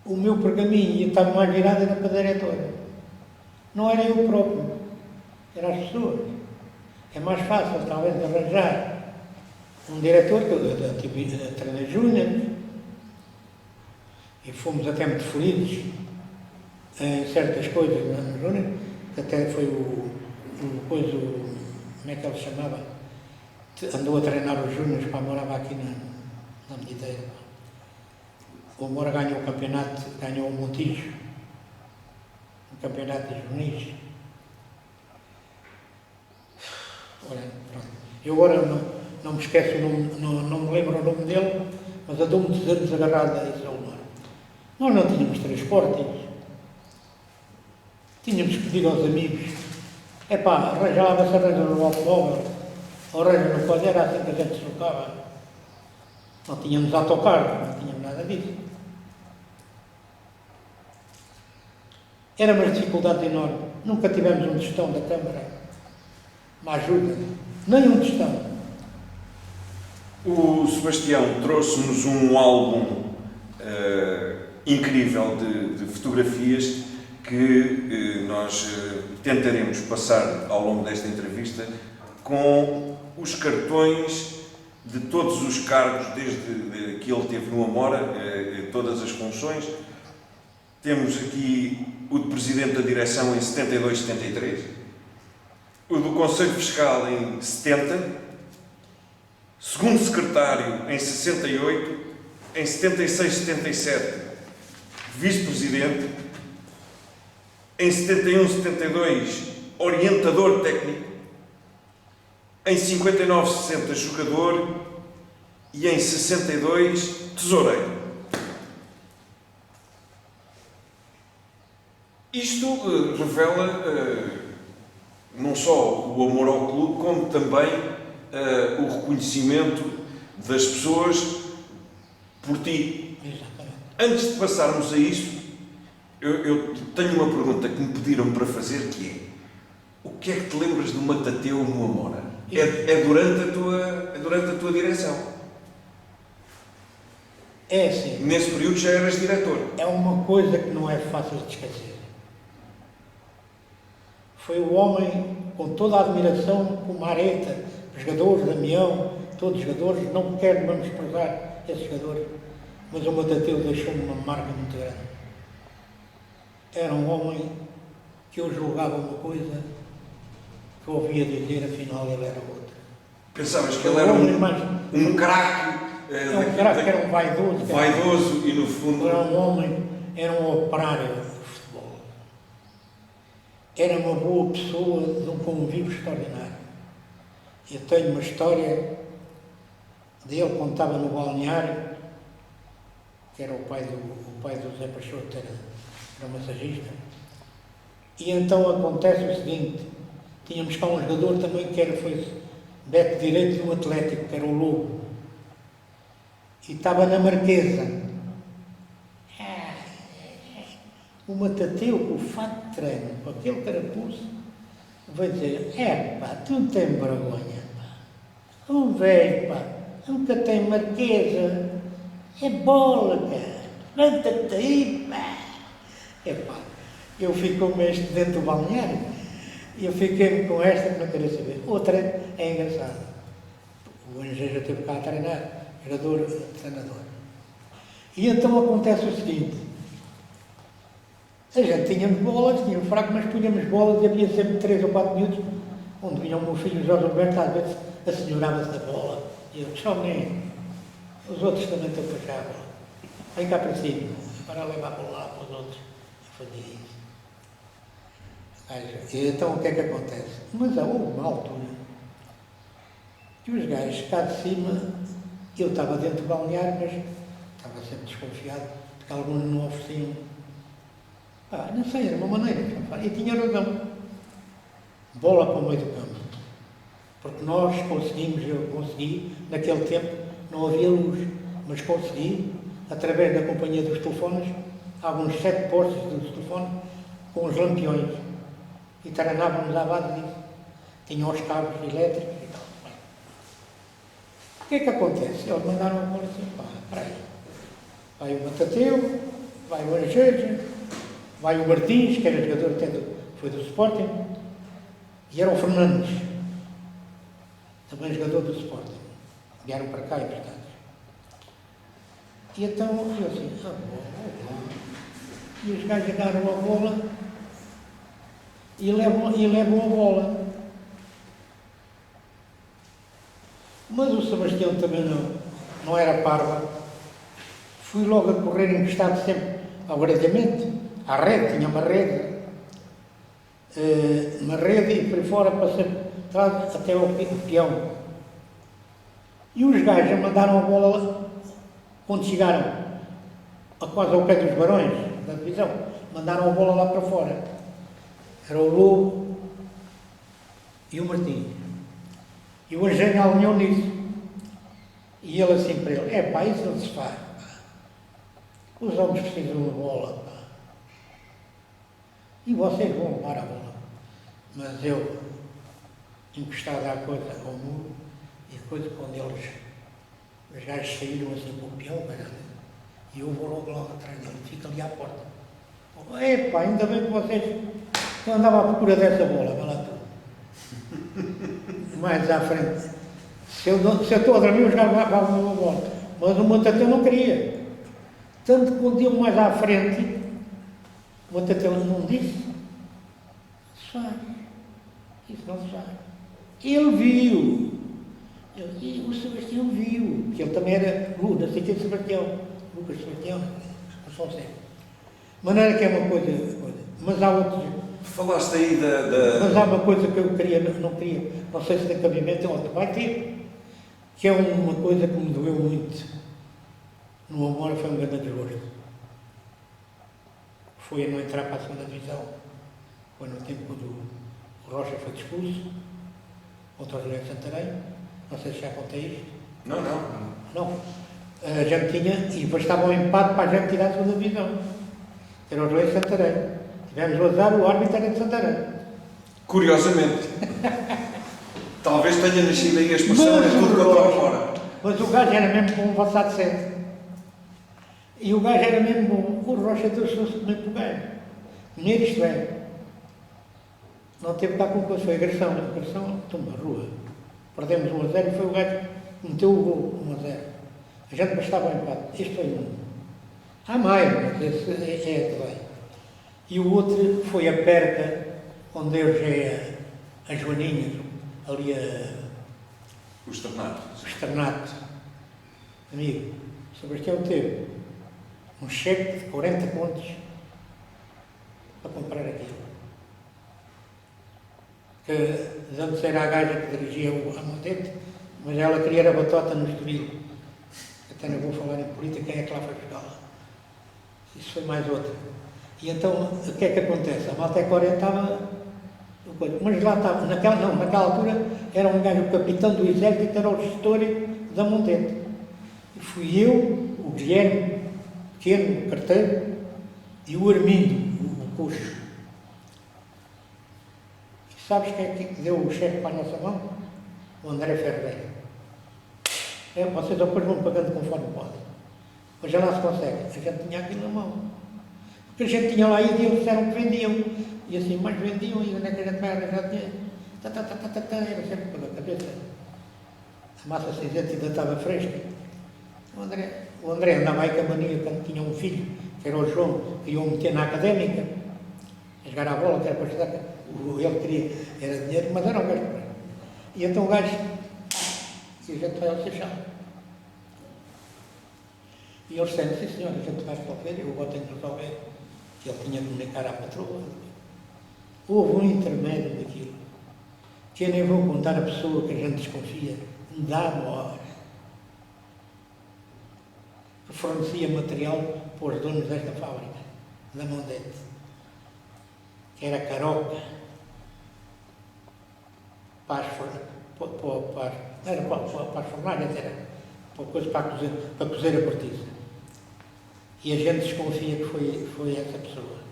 o meu pergaminho estava mais virado era para a diretora. Não era eu próprio, eram as pessoas. É mais fácil, talvez, arranjar um diretor, que eu tive treinar júnior, e fomos até muito felizes em certas coisas no júnior, que até foi o coisa, como é que ele se chamava? Andou a treinar os júniores, morava aqui na Mediteira. O Moura ganhou o campeonato, ganhou o Montijo, o campeonato de juvenis. Olha, pronto. Eu agora não me esqueço, não me lembro o nome dele, mas andou muitos anos agarrado a esse Moura. Nós não tínhamos transportes. Tínhamos que pedir aos amigos. Arranjava-se no automóvel, arranja no quadro, era assim que a gente se deslocava. Não tínhamos autocarro, não tínhamos nada disso. Era uma dificuldade enorme. Nunca tivemos um tostão da Câmara, uma ajuda, nem um tostão. O Sebastião trouxe-nos um álbum incrível de fotografias que nós tentaremos passar ao longo desta entrevista com os cartões de todos os cargos, desde que ele teve no Amora, todas as funções. Temos aqui o de Presidente da Direção em 72, 73, o do Conselho Fiscal em 70, segundo Secretário em 68, em 76, 77, Vice-Presidente, em 71, 72, Orientador Técnico, em 59, 60, Jogador e em 62, Tesoureiro. Isto revela não só o amor ao clube, como também o reconhecimento das pessoas por ti. Exatamente. Antes de passarmos a isso, eu tenho uma pergunta que me pediram para fazer, que é: o que é que te lembras do Matateu no Amora? É durante a tua direção. É assim. Nesse período já eras diretor. É uma coisa que não é fácil de esquecer. Foi o homem, com toda a admiração, como Areta, os jogadores, Damião, todos os jogadores, não quero menosprezar esses jogadores, mas o Matateu deixou-me uma marca muito grande. Era um homem que eu julgava uma coisa, que eu ouvia dizer, afinal ele era outra. Pensavas que ele era um craque? Um craque, era um vaidoso. Vaidoso e no fundo... Era um homem, era um operário de futebol. Era uma boa pessoa, de um convívio extraordinário. Eu tenho uma história dele quando estava no balneário, que era o pai do Zé Peixoto, era massagista. E então acontece o seguinte: tínhamos cá um jogador também que foi back direito do Atlético, que era o Lobo, e estava na Marquesa. O Matateu, com o fato de treino, com aquele carapuço, vai dizer: tu não tens vergonha, pá. Um velho, pá, nunca tem Marquesa. É bola, cara. Levanta-te aí, pá. Eu fico com este dentro do balneário. E eu fiquei com esta que não queria saber. Outra é engraçada. O Angel já teve cá a treinar, jogador, treinador. E então acontece o seguinte: a gente tínhamos bolas, tínhamos fraco, mas punhamos bolas e havia sempre 3 ou 4 minutos onde vinha o meu filho Jorge Roberto, às vezes assenhorava-se da bola. E eu disse: menino, os outros também estão para cá a bola. Vem cá para cima, para levar para lá para os outros. Eu fazia isso. E então o que é que acontece? Mas houve uma altura que os gajos cá de cima, eu estava dentro do balneário, mas estava sempre desconfiado, porque alguns não ofereciam. Não sei, era uma maneira. E tinha razão. Bola para o meio do campo. Porque nós eu consegui, naquele tempo não havia luz, mas consegui, através da companhia dos telefones, alguns 7 postos dos telefones, com os lampiões. E treinávamos à base disso. Tinham os cabos elétricos e tal. O que é que acontece? Eles mandaram a bola assim: espera aí, Vai o Matateu, vai o Angeja, vai o Martins, que era jogador até foi do Sporting, e era o Fernandes, também jogador do Sporting. Vieram para cá emprestados. E então eu assim, bola. E os gajos agarram a bola e levam a bola. Mas o Sebastião também não era parva. Fui logo a correr encostado sempre ao gradeamento, à rede, tinha uma rede e por aí fora passei até ao peão. E os gajos mandaram a bola, quando chegaram quase ao pé dos Barões da divisão, mandaram a bola lá para fora. Era o Lobo e o Martins. E o Engenho alinhou nisso. E ele assim para ele, isso não se faz, pá. Os homens precisam de bola, pá. E vocês vão levar a bola. Mas eu, encostado à coisa, ao muro, e depois quando os gajos saíram assim para o peão, e eu vou logo atrás dele, fico ali à porta. Ainda bem que vocês... Eu andava à procura dessa bola, vai lá tudo. Mais à frente. Se eu estou a dormir, os gajos vão a bola. Mas o Matateu não queria. Tanto que quando eu mais à frente, o Matateu não disse. Se faz. Isso não se faz. Ele viu. E o Sebastião viu. Que ele também era não sei quem é Sebastião. Lucas Sebastião. Não são sempre. De maneira que é uma coisa. Mas há outros. Falaste aí Mas há uma coisa que eu não queria. Não sei se tem cabimento ou não. Vai ter. Que é uma coisa que me doeu muito. No Amor foi um grande desgosto. Foi a não entrar para a segunda divisão. Foi no tempo quando o Rocha foi expulso. Contra o José de Santarém. Não sei se já contei isto. Não. A gente tinha, e bastava um empate para a gente tirar a segunda divisão. Era o José de Santarém. Tivemos o azar, o árbitro era de Santarém. Curiosamente. Talvez tenha nascido aí a expressão, é tudo contra o fora. Mas o gajo era mesmo bom, um Vassado 7. E o gajo era mesmo bom. O Rocha trouxe-se comer para o gajo. Dinheiro isto é. Não teve cá com coisa, foi agressão. Agressão, toma, rua. Perdemos 1-0 e foi o gajo que meteu o gol, 1-0. A gente bastava um empate. Este foi um. Há mais, mas esse é também. E o outro foi a perca, onde eu já é a Joaninha, ali O externato. O externato. Amigo, o Sebastião teve um cheque de 40 contos para comprar aquilo. Que antes era a gaja que dirigia a Montete, mas ela queria a batota no Estoril. Até não vou falar em política, quem é que lá foi buscá-la? Isso foi mais outra. E então, o que é que acontece? A malta é que orientava, mas lá estava, naquela altura, era um gajo, o capitão do exército, era o gestor da Montete. E fui eu, o Guilherme, pequeno, carteiro, e o Armindo, o coxo. E sabes quem é que deu o cheque para a nossa mão? O André Ferreira. Vocês depois vão pagando conforme podem. Mas já lá se consegue. A gente tinha aquilo na mão. Porque a gente tinha lá ido e eles disseram que vendiam. E assim, mais vendiam e onde é que a gente vai arranjar dinheiro? Era sempre pela cabeça. A massa cinzenta ainda estava fresca. O André andava aí com a mania quando tinha um filho, que era o João, que iam meter na académica, a jogar a bola, que era para estudar. Ele queria, era dinheiro, mas era um gajo. E então o gajo, e a gente vai ao Seixal. E eles disseram, sim senhor, a gente vai resolver, eu vou ter que resolver. Que ele tinha de comunicar à patroa. Houve um intermédio daquilo, que eu nem vou contar a pessoa que a gente desconfia, me dava hora, que fornecia material para os donos desta fábrica, da Mondete, que era caroca, para as fornalhas, era para cozer a cortiça. E a gente desconfia que foi essa pessoa.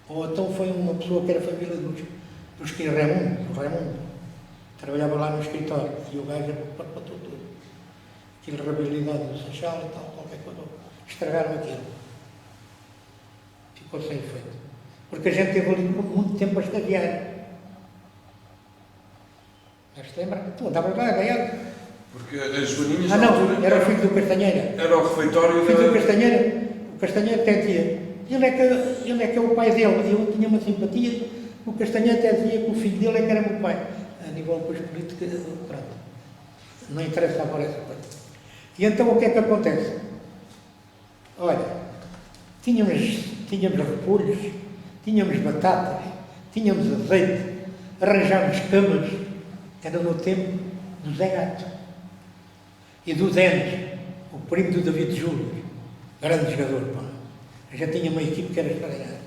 Ou então foi uma pessoa que era família dos que Raimundo, trabalhava lá no escritório, e o gajo apontou tudo. aquilo, reabilidade do Seixal e tal, qualquer coisa. Estragaram aquilo. Ficou sem efeito. Porque a gente teve ali muito tempo a estagiar. Mas se lembra? Tu andavas lá a ganhar. Porque as Joaninhas, Ah, na não, altura, era o filho do Castanheira. era o refeitório O filho do Castanheira, o Castanheira até dizia, ele é que é o pai dele. Eu tinha uma simpatia, o Castanheira até dizia que o filho dele é que era meu pai. A nível depois político, pronto. Não interessa agora essa coisa. E então o que é que acontece? Olha, tínhamos repolhos, tínhamos batatas, tínhamos azeite, arranjámos camas, era no tempo do Zé Gato e do Denis, o primo do David Júlio, grande jogador, pá. Já tinha uma equipe que era extraordinária.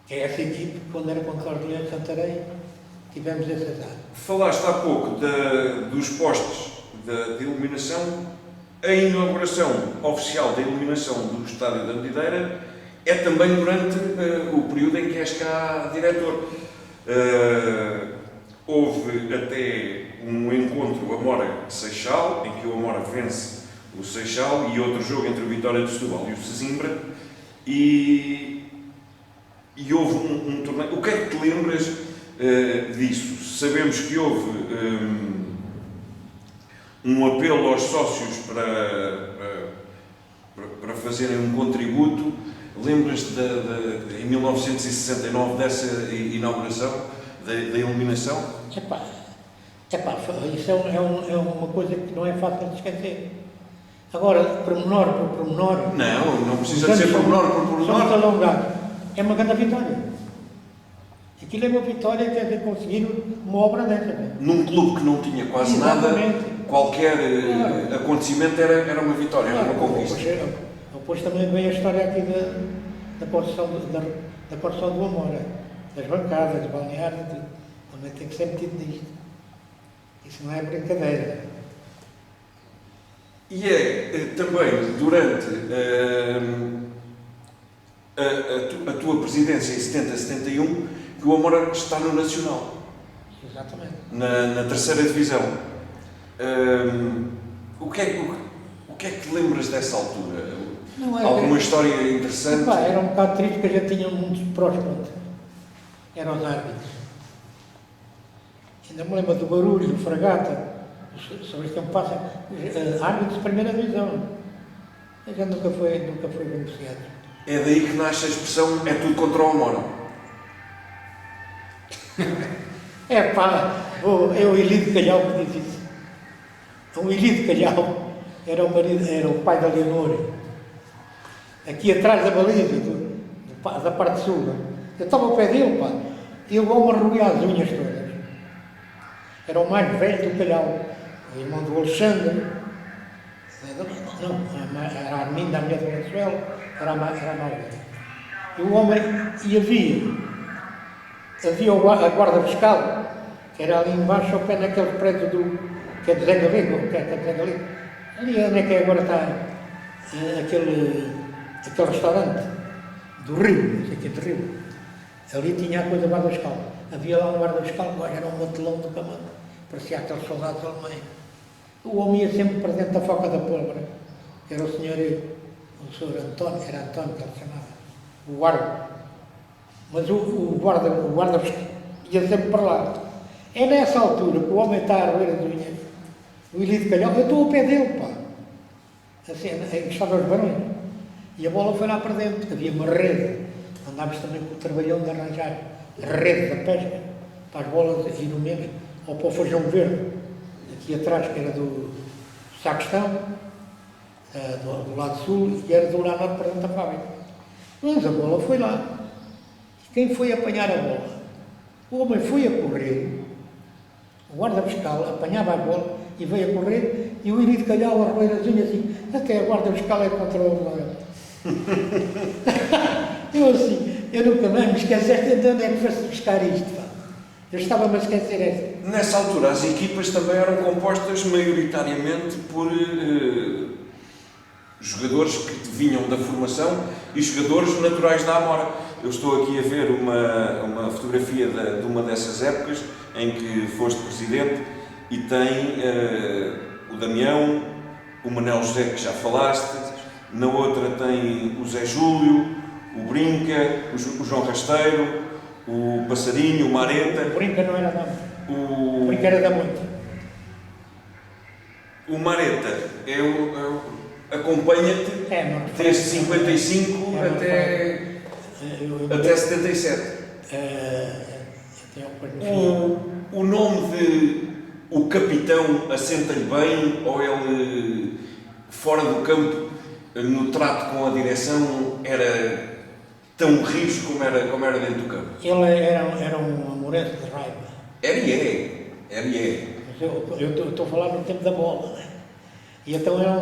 É essa equipe, quando era contra os Leões de Santarém, tivemos esse azar. Falaste há pouco dos postes de iluminação. A inauguração oficial da iluminação do Estádio da Medideira é também durante o período em que és cá diretor. Houve até um encontro Amora-Seixal, em que o Amora vence o Seixal, e outro jogo entre o Vitória de Setúbal e o Sesimbra, e houve um torneio. O que é que te lembras disso? Sabemos que houve um apelo aos sócios para fazerem um contributo. Lembras-te em 1969 dessa inauguração da iluminação? Epá, isso é uma coisa que não é fácil de esquecer. Agora, pormenor por pormenor... Não precisa de ser pormenor por pormenor. Somos alongados. É uma grande vitória. Aquilo é uma vitória, quer dizer, conseguir uma obra dessa. Num clube que não tinha quase Exatamente. nada, qualquer acontecimento era uma vitória, era uma conquista. Depois também vem a história aqui da construção do Amora, das bancadas, do balneário, também tem que ser metido nisto. Isso não é brincadeira. E é também durante a tua presidência em 70-71 que o Amora está no Nacional. Exatamente. Na terceira divisão. O que é que te lembras dessa altura? Alguma história interessante? Era um bocado triste porque a gente tinha muitos próximos. Eram os árbitros. Ainda me lembro do Barulho, do Fragata, do Sebastião Passa, árbitros de primeira divisão. A gente nunca foi beneficiado. É daí que nasce a expressão "é tudo contra o Amora". É o Elídio Calhau que diz isso. O Elídio Calhau era o pai da Leonor. Aqui atrás da baliza, da parte sul. Eu estava ao pé dele, pá. E eu vou-me arruiar as unhas todas. Era o mais velho do Calhau. O irmão do Alexandre. Não, era a Arminda, a mulher do Venezuela. Era a mais velha. E o homem... E havia a guarda fiscal, que era ali embaixo, ao pé naquele prédio que é de Zé Galego, que é de Zé Galego. Ali onde é que agora está aquele restaurante do Rio, não sei o que é de Rio. Ali tinha a coisa da guarda fiscal. Havia lá um guarda fiscal, agora era um matelão do comando. Parecia aqueles soldados alemães. O homem ia sempre presente da Foca da Pólvora, que era o senhor António, era António que ele chamava, o guarda. Mas o guarda ia sempre para lá. É nessa altura que o homem está a roer as unhas, o Elídio Calhau, eu estou ao pé dele, pá. Assim, estava aos barões. E a bola foi lá para dentro, havia uma rede. Andámos também com o trabalhão de arranjar a rede da pesca, para as bolas ir no mesmo, ou para o feijão verde, aqui atrás, que era do Sacristão, do lado sul, e era do lado norte para dentro da fábrica. Mas a bola foi lá. Quem foi apanhar a bola? O homem foi a correr, o guarda fiscal apanhava a bola e veio a correr, e o Elídio Calhau a roer as unhas assim, até a guarda fiscal é contra o Amora. Eu nunca mais me esqueci de onde é que foste buscar isto. Pá. Eu estava-me a esquecer esta. Nessa altura, as equipas também eram compostas maioritariamente por jogadores que vinham da formação e jogadores naturais da Amora. Eu estou aqui a ver uma fotografia de uma dessas épocas em que foste presidente e tem o Damião, o Manel José, que já falaste, na outra tem o Zé Júlio, o Brinca, o João Rasteiro, o Passarinho, o Mareta. O Brinca não era da o Brinca era da Monte. O Mareta acompanha-te desde 55 até 77. O nome de o capitão assenta-lhe bem, ou ele, fora do campo, no trato com a direção, era tão rijo como era dentro do campo? Ele era um amoreto de raiva. Era e é. Mas eu estou a falar no tempo da bola, né? E então era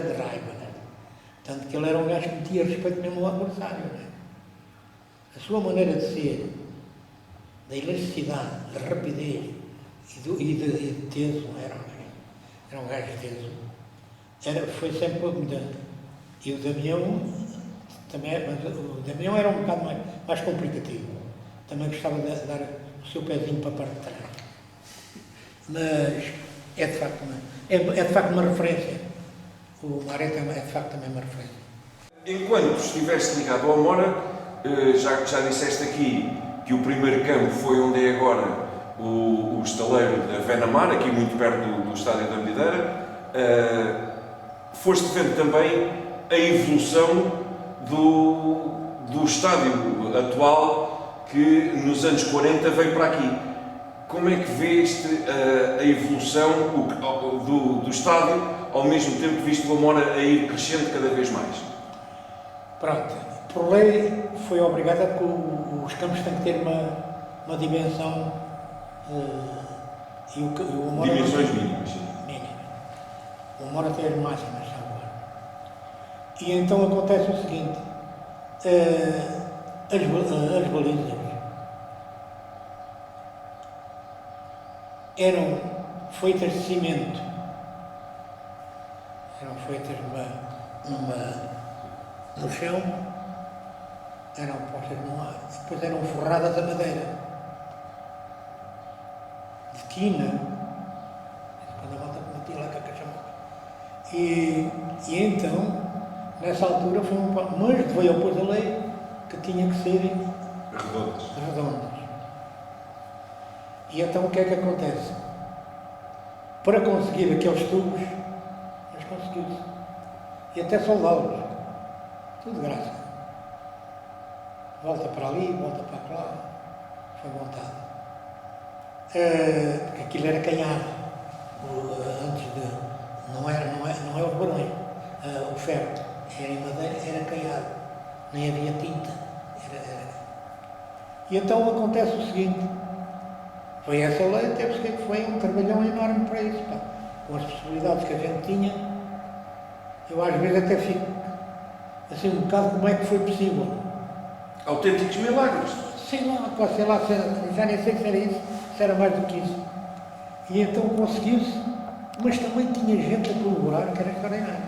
de raiva, né? Tanto que ele era um gajo que tinha respeito mesmo ao adversário, né? A sua maneira de ser, da elasticidade, da rapidez e de teso, era um gajo teso. Foi sempre mudando. E o Damião também, mas o Damião era um bocado mais complicativo. Também gostava de dar o seu pezinho para a parte de trás. Mas é de facto uma referência. O Mareta é de facto também uma referência. Enquanto estiveste ligado ao Amora, já disseste aqui que o primeiro campo foi onde é agora o estaleiro da Venamar, aqui muito perto do Estádio da Videira. Foste vendo também a evolução do estádio atual, que nos anos 40 veio para aqui. Como é que veste a evolução do estádio, ao mesmo tempo que viste o Amora a ir crescendo cada vez mais? Pronto, por lei foi obrigada porque os campos têm que ter uma dimensão e o Amora dimensões mínimas. Mínimas. O Amora tem as máximas, sabe? E então acontece o seguinte, as balizas eram feitas de cimento, eram feitas no chão, eram postas no ar, depois eram forradas a madeira, de quina, quando a malta metia lá com a cachamata. E então, nessa altura, mas veio depois a lei que tinha que ser redondas. E então o que é que acontece? Para conseguir aqueles tubos, mas conseguiu-se. E até soldá-los. Tudo de graça. Volta para ali, volta para lá. Foi montado. Porque aquilo era canhado. Antes de. Não é os barões. O ferro era em madeira, era canhado. Nem havia tinta. E então acontece o seguinte. Foi essa lei, teve que foi um trabalhão enorme para isso, pá. Com as possibilidades que a gente tinha, eu às vezes até fico assim um bocado como é que foi possível. Autênticos milagres. Sei lá, já nem sei se era isso, se era mais do que isso. E então conseguiu-se, mas também tinha gente a colaborar, que era extraordinário.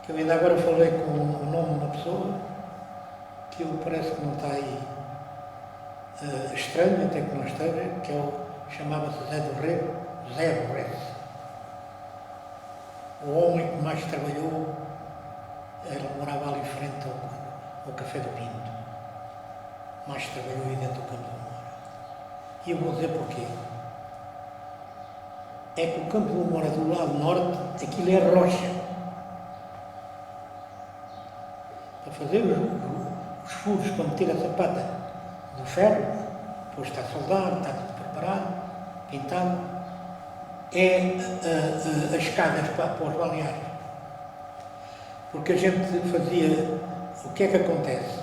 Que eu ainda agora falei com o nome de uma pessoa, que ele parece que não está aí. Estranho até que não esteja, que chamava-se Zé do Rego, Zé Borges. O homem que mais trabalhou, ele morava ali em frente ao Café do Pinto. Mais trabalhou aí dentro do Campo do Amora. E eu vou dizer porquê. É que o Campo do Amora do lado norte, aquilo é rocha. Para fazer os furos, para meter a sapata do ferro, depois está soldado, está tudo preparado, pintado, as escadas para os balneários. Porque a gente fazia, o que é que acontece?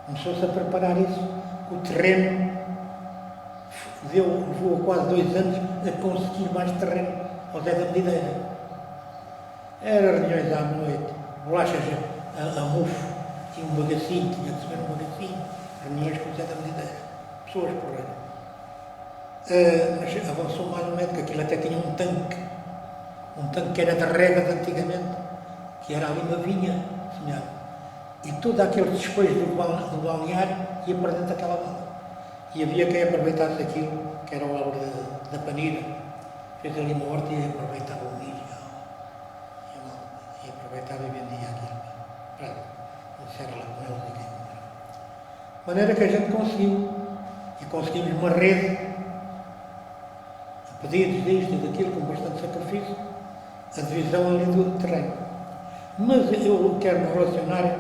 Começou-se a preparar isso, o terreno levou quase 2 anos a conseguir mais terreno ao Zé da Medideira. Era reuniões à noite, bolachas a mufo, tinha um bagacinho, tinha que subir um bagacinho, reuniões com o Zé da Medideira, pessoas porreiras. Mas avançou mais ou menos, que aquilo até tinha um tanque que era de regas antigamente, que era ali uma vinha, semelhante. E todo aquele despejo do balneário ia para dentro daquela bala. E havia quem aproveitasse aquilo, que era o álbum da Panira, fez ali uma horta e aproveitava o milho. E aproveitava e vendia aquilo. Pronto, isso era lá com eles e quem comprava. De maneira que a gente conseguiu. E conseguimos uma rede, a pedidos disto e daquilo, com bastante sacrifício, a divisão ali do terreno. Mas eu quero me relacionar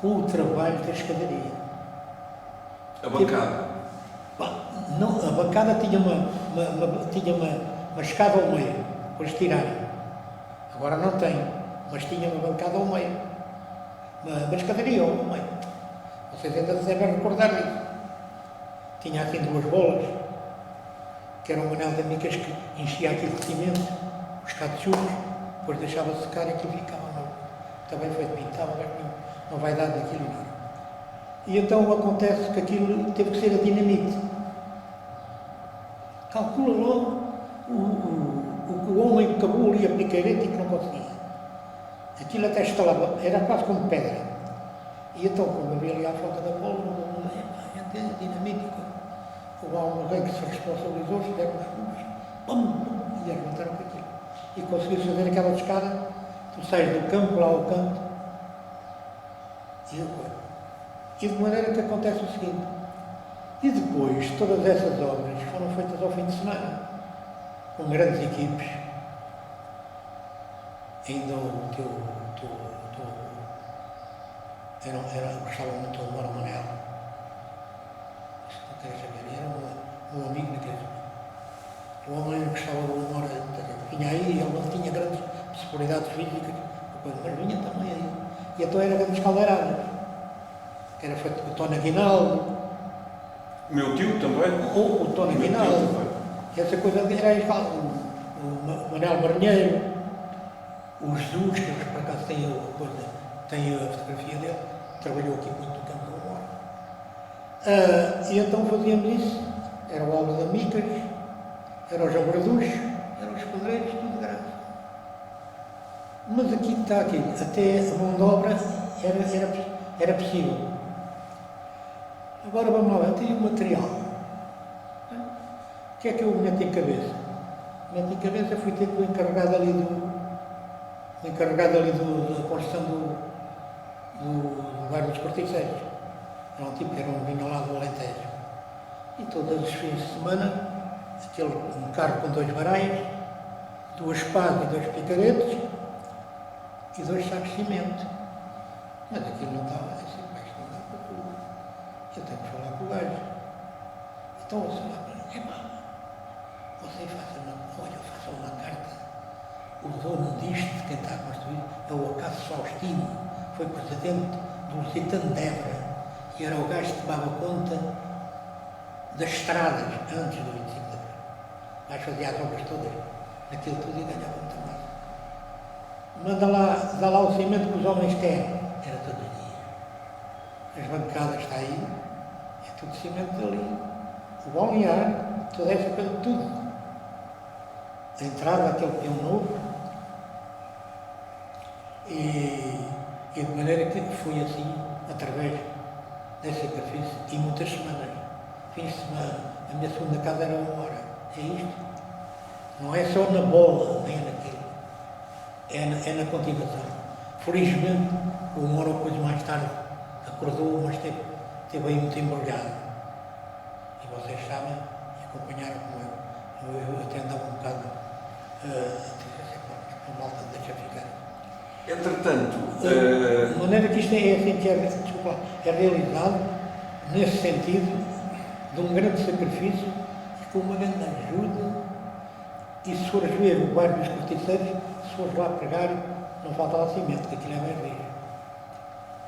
com o trabalho da escadaria. A bancada. Não, a bancada tinha uma escada ao meio, para estirarem. Agora não tem, mas tinha uma bancada ao meio. Uma escadaria ao meio. Vocês ainda devem recordar disso. Tinha assim duas bolas, que era um anel de micas que enchia aquilo de cimento, os catechudos, depois deixava secar e aquilo ficava novo. Também foi de pintado, mas não vai dar daquilo nada. E então acontece que aquilo teve que ser a dinamite. Calcula logo o homem que acabou ali a picareta e que não conseguia. Aquilo até estalava, era quase como pedra. E então, como havia ali à volta da bola, a gente é dinamite. Houve alguém que se responsabilizou, fizeram os fundos, pum, e arrebentaram com aquilo. E conseguiu fazer aquela escada, tu sais do campo lá ao canto, e de maneira que acontece o seguinte, e depois todas essas obras foram feitas ao fim de semana, com grandes equipes, ainda o teu gostava muito do Moro Manel, era um amigo naquele. O homem gostava do humor, vinha aí, ele não tinha grandes possibilidades físicas, mas vinha também aí. E então era grandes caldeiradas, que era feito com o Tony Aguinaldo. O meu tio também? O Tony Aguinaldo. Essa coisa era o Manuel Marinheiro, o Jesus, que por acaso tem a fotografia dele, trabalhou aqui muito no campo do humor. E então fazíamos isso, era o Aldo da Micas, era os Abraduchos, eram os pedreiros, tudo graça. Mas aqui está aqui, até a mão de obra era possível. Agora vamos lá, tem o material. O que é que eu meto em cabeça? Meto em cabeça, fui ter com o encarregado ali da construção do bairro dos Corticeiros. Era um tipo que era um vinho lá do Alentejo. E todos os fins de semana, um carro com 2 varais, 2 pás e 2 picaretes e 2 sacos de cimento. Mas aquilo não estava assim, mas não dá para tudo. Eu tenho que falar com o gajo. Então eu sei lá para mim, você faça uma carta. O dono disto, de quem está a construir, é o Acaso Faustino, foi presidente do Lusitano de Évora. E era o gajo que tomava conta das estradas antes do 25 de abril. Mas fazia as obras todas, naquilo tudo e ganhava muito mais. Dá lá o cimento que os homens querem. Era todos os dias. As bancadas está aí, é tudo cimento dali. O balnear, toda essa coisa, tudo. A entrada, aquele peão novo. E de maneira que foi assim, através desse sacrifício, e muitas semanas, fins de semana, a minha segunda casa era 1 hora. É isto. Não é só na bola, nem naquilo. É na continuação. Felizmente, o Moro depois mais tarde acordou, mas esteve aí muito embrulhado. E vocês sabem, e acompanharam como eu até andava um bocado a malta deixa ficar. Entretanto, De maneira que isto é assim que é realizado nesse sentido de um grande sacrifício e com uma grande ajuda. E se fores ver o bairro dos Corticeiros, se fores lá pregar, não falta lá cimento, que aquilo é bem rijo.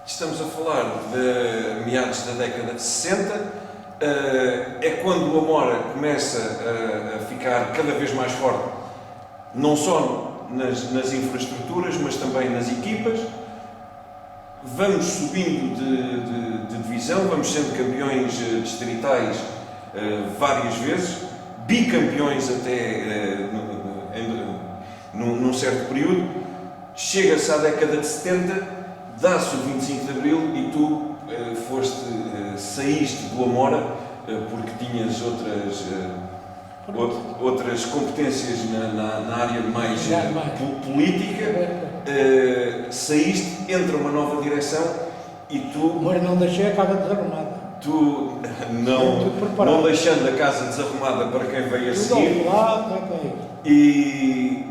estamos a falar de meados da década de 60, é quando o Amora começa a ficar cada vez mais forte, não só nas infraestruturas, mas também nas equipas. Vamos subindo de divisão, vamos sendo campeões distritais várias vezes, bicampeões até num certo período. Chega-se à década de 70, dá-se o 25 de Abril e tu saíste do Amora porque tinhas outras competências na área mais política, saíste, entra uma nova direção e tu... Mas não deixei a casa desarrumada. Tu, não deixando a casa desarrumada para quem veio a seguir, e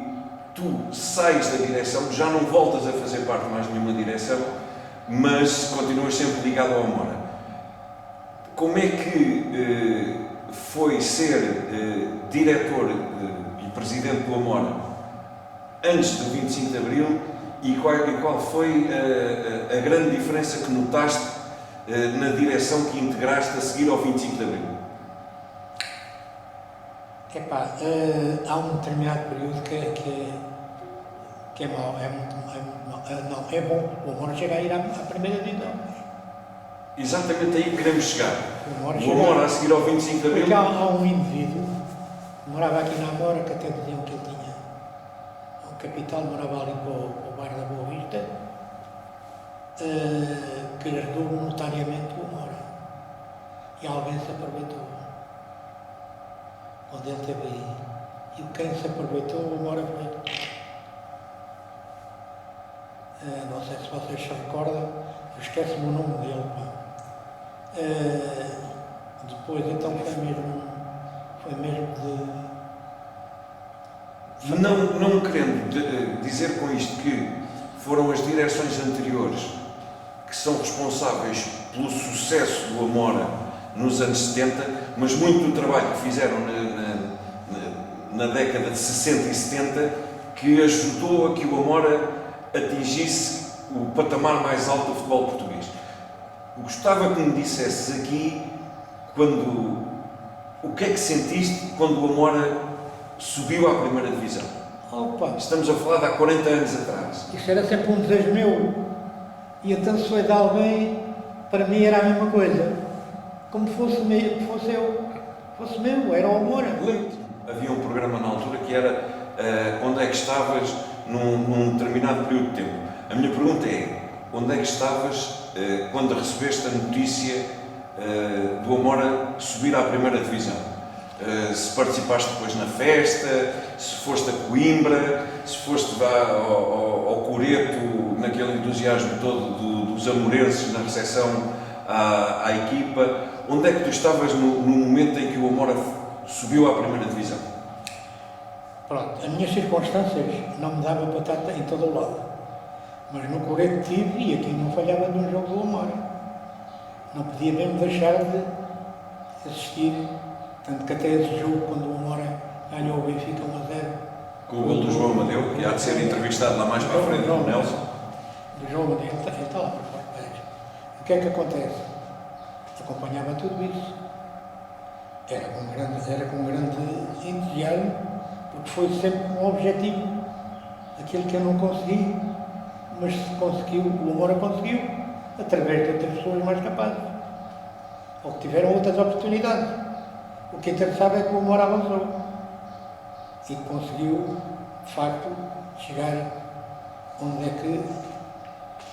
tu sais da direção, já não voltas a fazer parte de mais nenhuma direção, mas continuas sempre ligado ao Amora. Como é que foi ser diretor e presidente do Amora antes do 25 de Abril e qual foi a grande diferença que notaste na direção que integraste a seguir ao 25 de Abril? Há um determinado período que é mau, é bom. O Amora chega a ir à primeira divisão. Exatamente aí que queremos chegar. O Amora a seguir ao 25 de Abril. Porque há um indivíduo que morava aqui na Amora, que até diziam que ele tinha um capital, morava ali para o bairro da Boa Vista, que herdou notariamente o Amora. E alguém se aproveitou. Quando ele esteve aí. E quem se aproveitou, o Amora foi. Não sei se vocês se recordam, eu esqueço-me o nome dele. Depois, então, foi mesmo de... Não querendo dizer com isto que foram as direções anteriores que são responsáveis pelo sucesso do Amora nos anos 70, mas muito do trabalho que fizeram na década de 60 e 70 que ajudou a que o Amora atingisse o patamar mais alto do futebol português. Gostava que me dissesses aqui o que é que sentiste quando o Amora subiu à primeira divisão. Opa. Estamos a falar de há 40 anos atrás. Isso era sempre um desejo meu. E então se foi de alguém, para mim era a mesma coisa. Como fosse eu. Fosse meu, era o Amora. Havia um programa na altura que era onde é que estavas num determinado período de tempo. A minha pergunta é, onde é que estavas quando recebeste a notícia do Amora subir à primeira divisão? Se participaste depois na festa, se foste a Coimbra, se foste ao Coreto, naquele entusiasmo todo dos amorenses na recepção à equipa. Onde é que tu estavas no momento em que o Amora subiu à primeira divisão? Pronto, as minhas circunstâncias não me davam para estar em todo o lado. Mas no Coreto tive e aqui não falhava de um jogo do Amora. Não podia mesmo deixar de assistir. Tanto que até esse jogo, quando o Amora ganhou o Benfica 1-0. Com o gol do João Amadeu, que há de ser entrevistado lá mais para a frente do Nelson. Do João Amadeu, ele está lá para fora. O que é que acontece? Acompanhava tudo isso. Era com um grande entusiasmo, porque foi sempre um objetivo. Aquilo que eu não consegui, mas se conseguiu, o Amora conseguiu, através de outras pessoas mais capazes. Ou que tiveram outras oportunidades. O que interessava é que o Amora avançou e conseguiu, de facto, chegar onde é que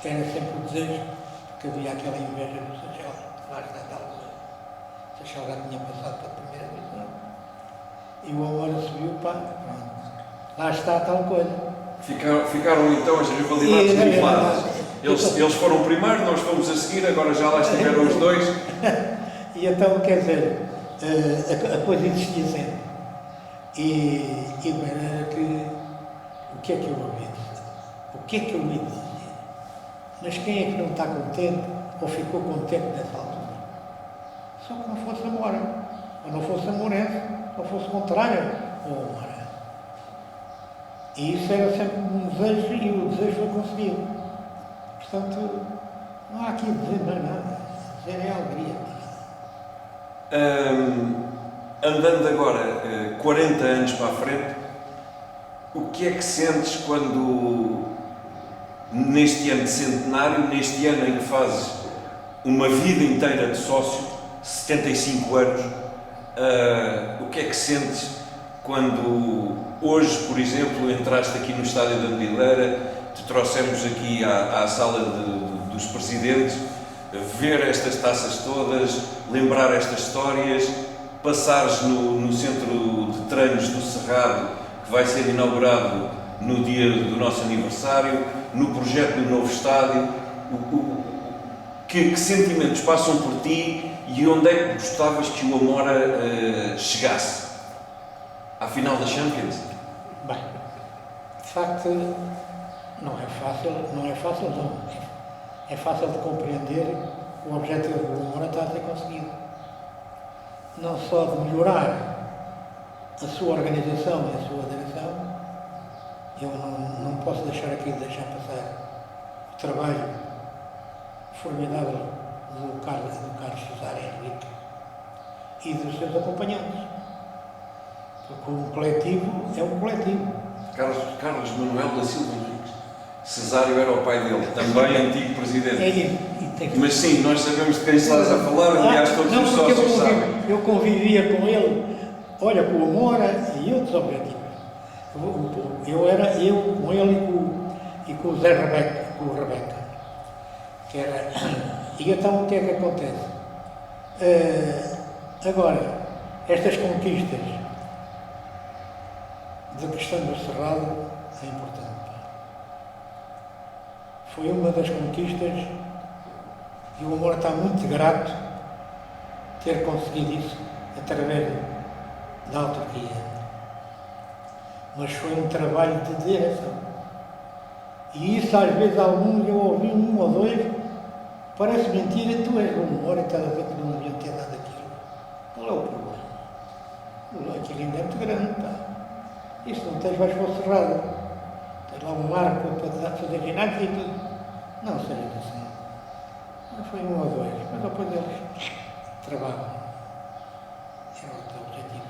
era sempre o desejo, porque havia aquela inveja do Seixal. Lá está tal coisa. O Seixal já tinha passado para a primeira divisão e o Amora subiu para... Lá está tal coisa. Ficaram então as rivalidades niveladas. Eles foram primeiro, nós fomos a seguir, agora já lá estiveram os dois. E então, quer dizer, a coisa existia sempre. E era que, o que é que eu ouvi dizer? O que é que eu ia dizer? Mas quem é que não está contente ou ficou contente nessa altura? Só que não fosse Amora, ou não fosse amorense, ou fosse contrário ao Amora. E isso era sempre um desejo e o desejo foi conseguido. Portanto, não há aqui a dizer mais nada. Dizer é alegria. Andando agora 40 anos para a frente, o que é que sentes quando, neste ano de centenário, neste ano em que fazes uma vida inteira de sócio, 75 anos, o que é que sentes quando hoje, por exemplo, entraste aqui no estádio da Medileira, te trouxemos aqui à sala dos presidentes, ver estas taças todas, lembrar estas histórias, passares no centro de treinos do Cerrado, que vai ser inaugurado no dia do nosso aniversário, no projeto do novo estádio. Que sentimentos passam por ti e onde é que gostavas que o Amora chegasse? À final da Champions? Bem, de facto, não é fácil não. É fácil de compreender o objetivo do Amora está a ser conseguido. Não só de melhorar a sua organização e a sua direção, eu não posso deixar passar o trabalho formidável do Carlos Cesar Henrique e dos seus acompanhantes. Porque um coletivo é um coletivo. Carlos Manuel da Silva Henriques. Cesário era o pai dele, também antigo presidente. Mas sim, nós sabemos de quem estás a falar, aliás, todos os sócios sabem. Eu convivia com ele, olha, com o Amora e outros objetivos. Eu com ele e com o Zé Rebeca, que era... E então o que é que acontece? Agora, estas conquistas da questão do Cerrado é importante. Foi uma das conquistas e o Amora está muito grato ter conseguido isso através da autarquia. Mas foi um trabalho de direção. E isso às vezes alguns eu ouvi um ou dois, parece mentira, tu és do Amora e estás a ver que não devia ter dado aquilo. Qual é o problema? Aquilo ainda é muito grande, pá. Isso não tens, vais para o Cerrado. Tens lá um arco para fazer ginásio e tudo. Não seja assim. Não foi um ou dois, mas depois eles trabalham. Era o objetivo,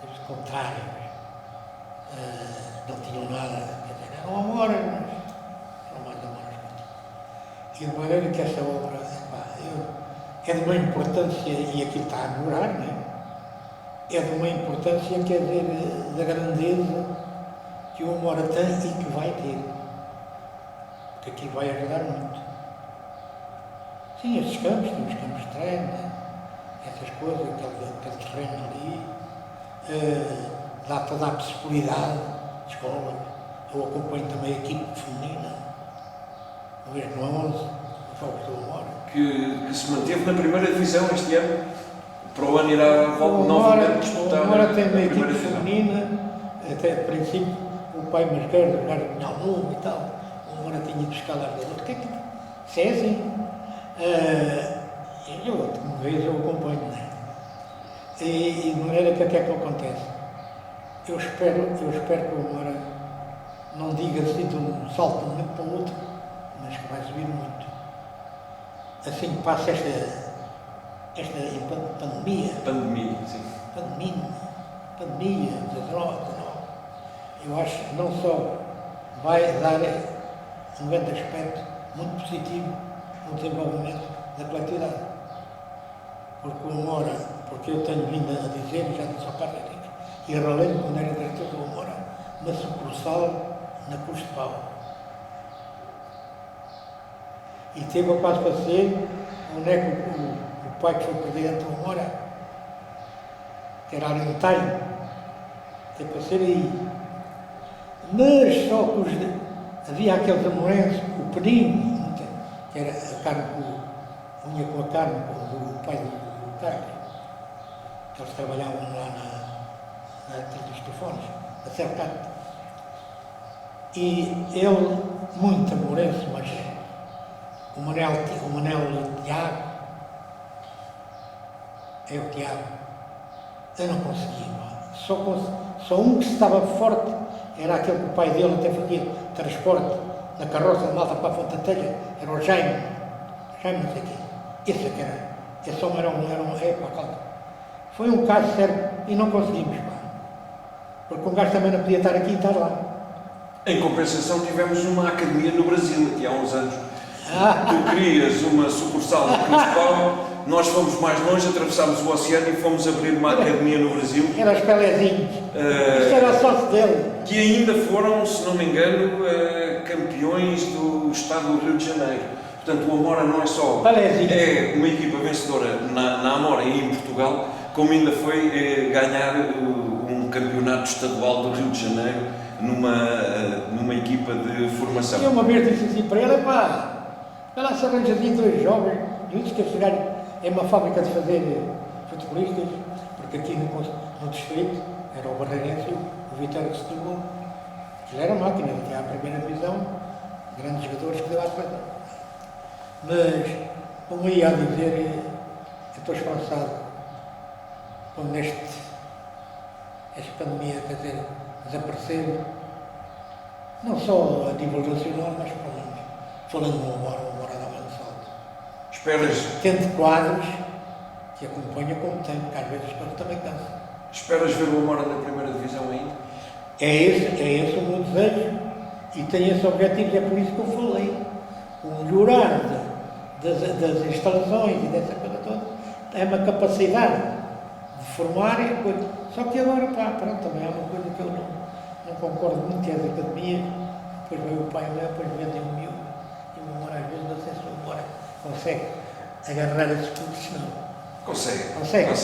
eles contrários. Não tinham nada, quer dizer, eram Amoras, mas eram mais Amoras. E de maneira que essa obra é de uma importância, e aquilo está a melhorar, não é? É de uma importância, quer dizer, da grandeza que o Amora tem e que vai ter. Porque aquilo vai ajudar muito. Sim, esses campos, temos campos de treino, né? Essas coisas, aquele terreno ali, dá toda a possibilidade de escola. Eu acompanho também a equipe feminina, uma vez no 11, os Jogos do Amora. Que se manteve na primeira divisão este ano. Para o ano irá novamente disputar. O Amora tem uma equipe feminina, até de princípio, o pai Masqueiro, o gajo de Nhalmundo e tal. O Amora tinha de buscar lá o que é que se é assim? Eu, uma vez eu acompanho, né? E de maneira que até que acontece. Eu espero que o Amora não diga assim de um salto de um momento para o outro, mas que vai subir muito. Assim que passa esta pandemia. Pandemia, sim. Pandemia, 19. Eu acho que não só vai dar um grande aspecto muito positivo no desenvolvimento da coletividade. Porque o Amora, porque eu tenho vindo a dizer, já disse ao Carlos Henrique, e relembro quando era diretor do Amora, na sucursal na Cruz de Pau. E teve a quase para ser onde é que o pai que foi presidente do Amora, que era alimentário, teve para ser aí. Mas só que havia aqueles amorenses, o Peninho, que era a carne unha com a carne do pai do Carlos, que eles trabalhavam lá na dos telefones, a Cercato. E ele, muito amorense, mas o Manel Tiago, é o Tiago, eu não conseguia. Só um que estava forte era aquele que o pai dele até fazia transporte na carroça de malta para a Fonte da Telha, era o Jaime não sei quê. Esse é que era. Esse homem era para calma. Foi um caso sério e não conseguimos, pá. Porque um gajo também não podia estar aqui e estar lá. Em compensação, tivemos uma academia no Brasil, aqui há uns anos. Tu querias uma sucursal no Cruz de Pau, nós fomos mais longe, atravessámos o oceano e fomos abrir uma academia no Brasil. Era os Pelezinhos. Isto era sócio dele. Que ainda foram, se não me engano, campeões do estado do Rio de Janeiro. Portanto, o Amora não é só é uma equipa vencedora na Amora e em Portugal, como ainda foi ganhar um campeonato estadual do Rio de Janeiro numa equipa de formação. Eu uma vez disse assim para ele, pá, vai lá se arranja ali 2 jovens, e eu disse que este gajo é uma fábrica de fazer futebolistas, porque aqui no distrito era o Barreirense e o Vitória de Setúbal, ele era máquina, até à primeira divisão, grandes jogadores que deu à coisa. Mas, como ia a dizer, eu estou esperançado quando esta pandemia, quer dizer, desaparecer, não só a nível nacional, mas falando no Amora, o Amora dá um salto. Esperas? Tendo quadros que acompanham como tem, porque às vezes quando também cansa. Esperas ver o Amora na primeira divisão ainda? É esse o meu desejo e tenho esse objetivo, é por isso que eu falei. O melhorar das instalações e dessa coisa toda é uma capacidade de formar e coisa. Só que agora, pá, pronto, também há uma coisa que eu não concordo muito, que é as academias, depois veio o pai meu, depois vendem o miúdo, e o Amora às vezes não sei se o Amora consegue agarrar esses pontos, não. Consegue.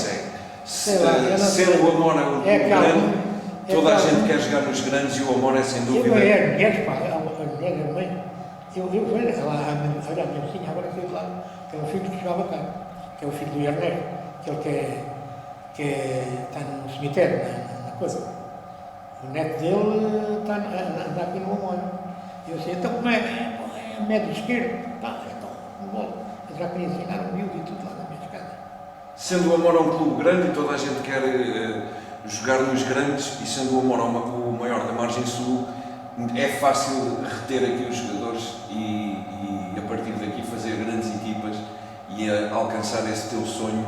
Sei lá, Sendo o Amora um clube grande, toda a gente quer jogar nos grandes e o Amora é sem dúvida. As mulheres, pá, as mulheres, a mãe, eu vejo, olha a minha vizinha, agora saiu de lá, tem um filho que jogava cá, que é o filho do Ernesto, aquele que está no cemitério, na coisa. O neto dele anda aqui no Amora. E eu sei, então como é médio esquerdo? Pá, então, não vou. Eu já queria ensinar um miúdo e tudo lá na minha casa. Sendo o Amora um clube grande e toda a gente quer jogar nos grandes, e sendo o Amora o maior da margem sul, é fácil reter aqui os jogadores e a partir daqui fazer grandes equipas e alcançar esse teu sonho,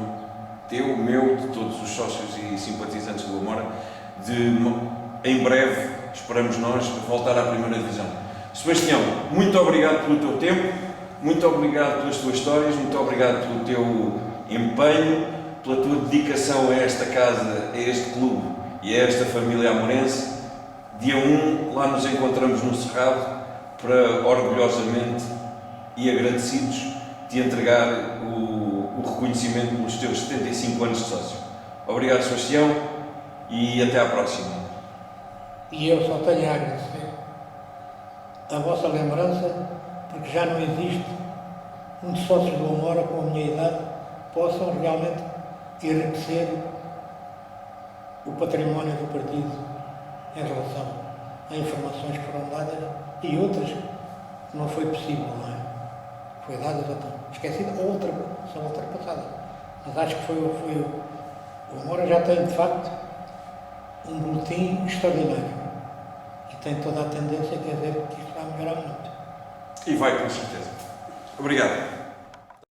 teu, meu, de todos os sócios e simpatizantes do Amora, de em breve, esperamos nós, voltar à primeira divisão. Sebastião, muito obrigado pelo teu tempo, muito obrigado pelas tuas histórias, muito obrigado pelo teu empenho, pela tua dedicação a esta casa, a este clube e a esta família amorense. Dia 1, lá nos encontramos no Cerrado para, orgulhosamente e agradecidos, te entregar o reconhecimento pelos teus 75 anos de sócio. Obrigado, Sebastião, e até à próxima. E eu só tenho a agradecer a vossa lembrança, porque já não existe um dos sócios do Amora com a minha idade possam realmente enriquecer o património do partido em relação a informações que foram dadas e outras que não foi possível, não é? Foi dadas, esquecidas, ou são ultrapassadas. Mas acho que o Amora já tem, de facto, um boletim extraordinário. E tem toda a tendência, quer dizer, que isto vai melhorar muito. E vai, com certeza. Obrigado.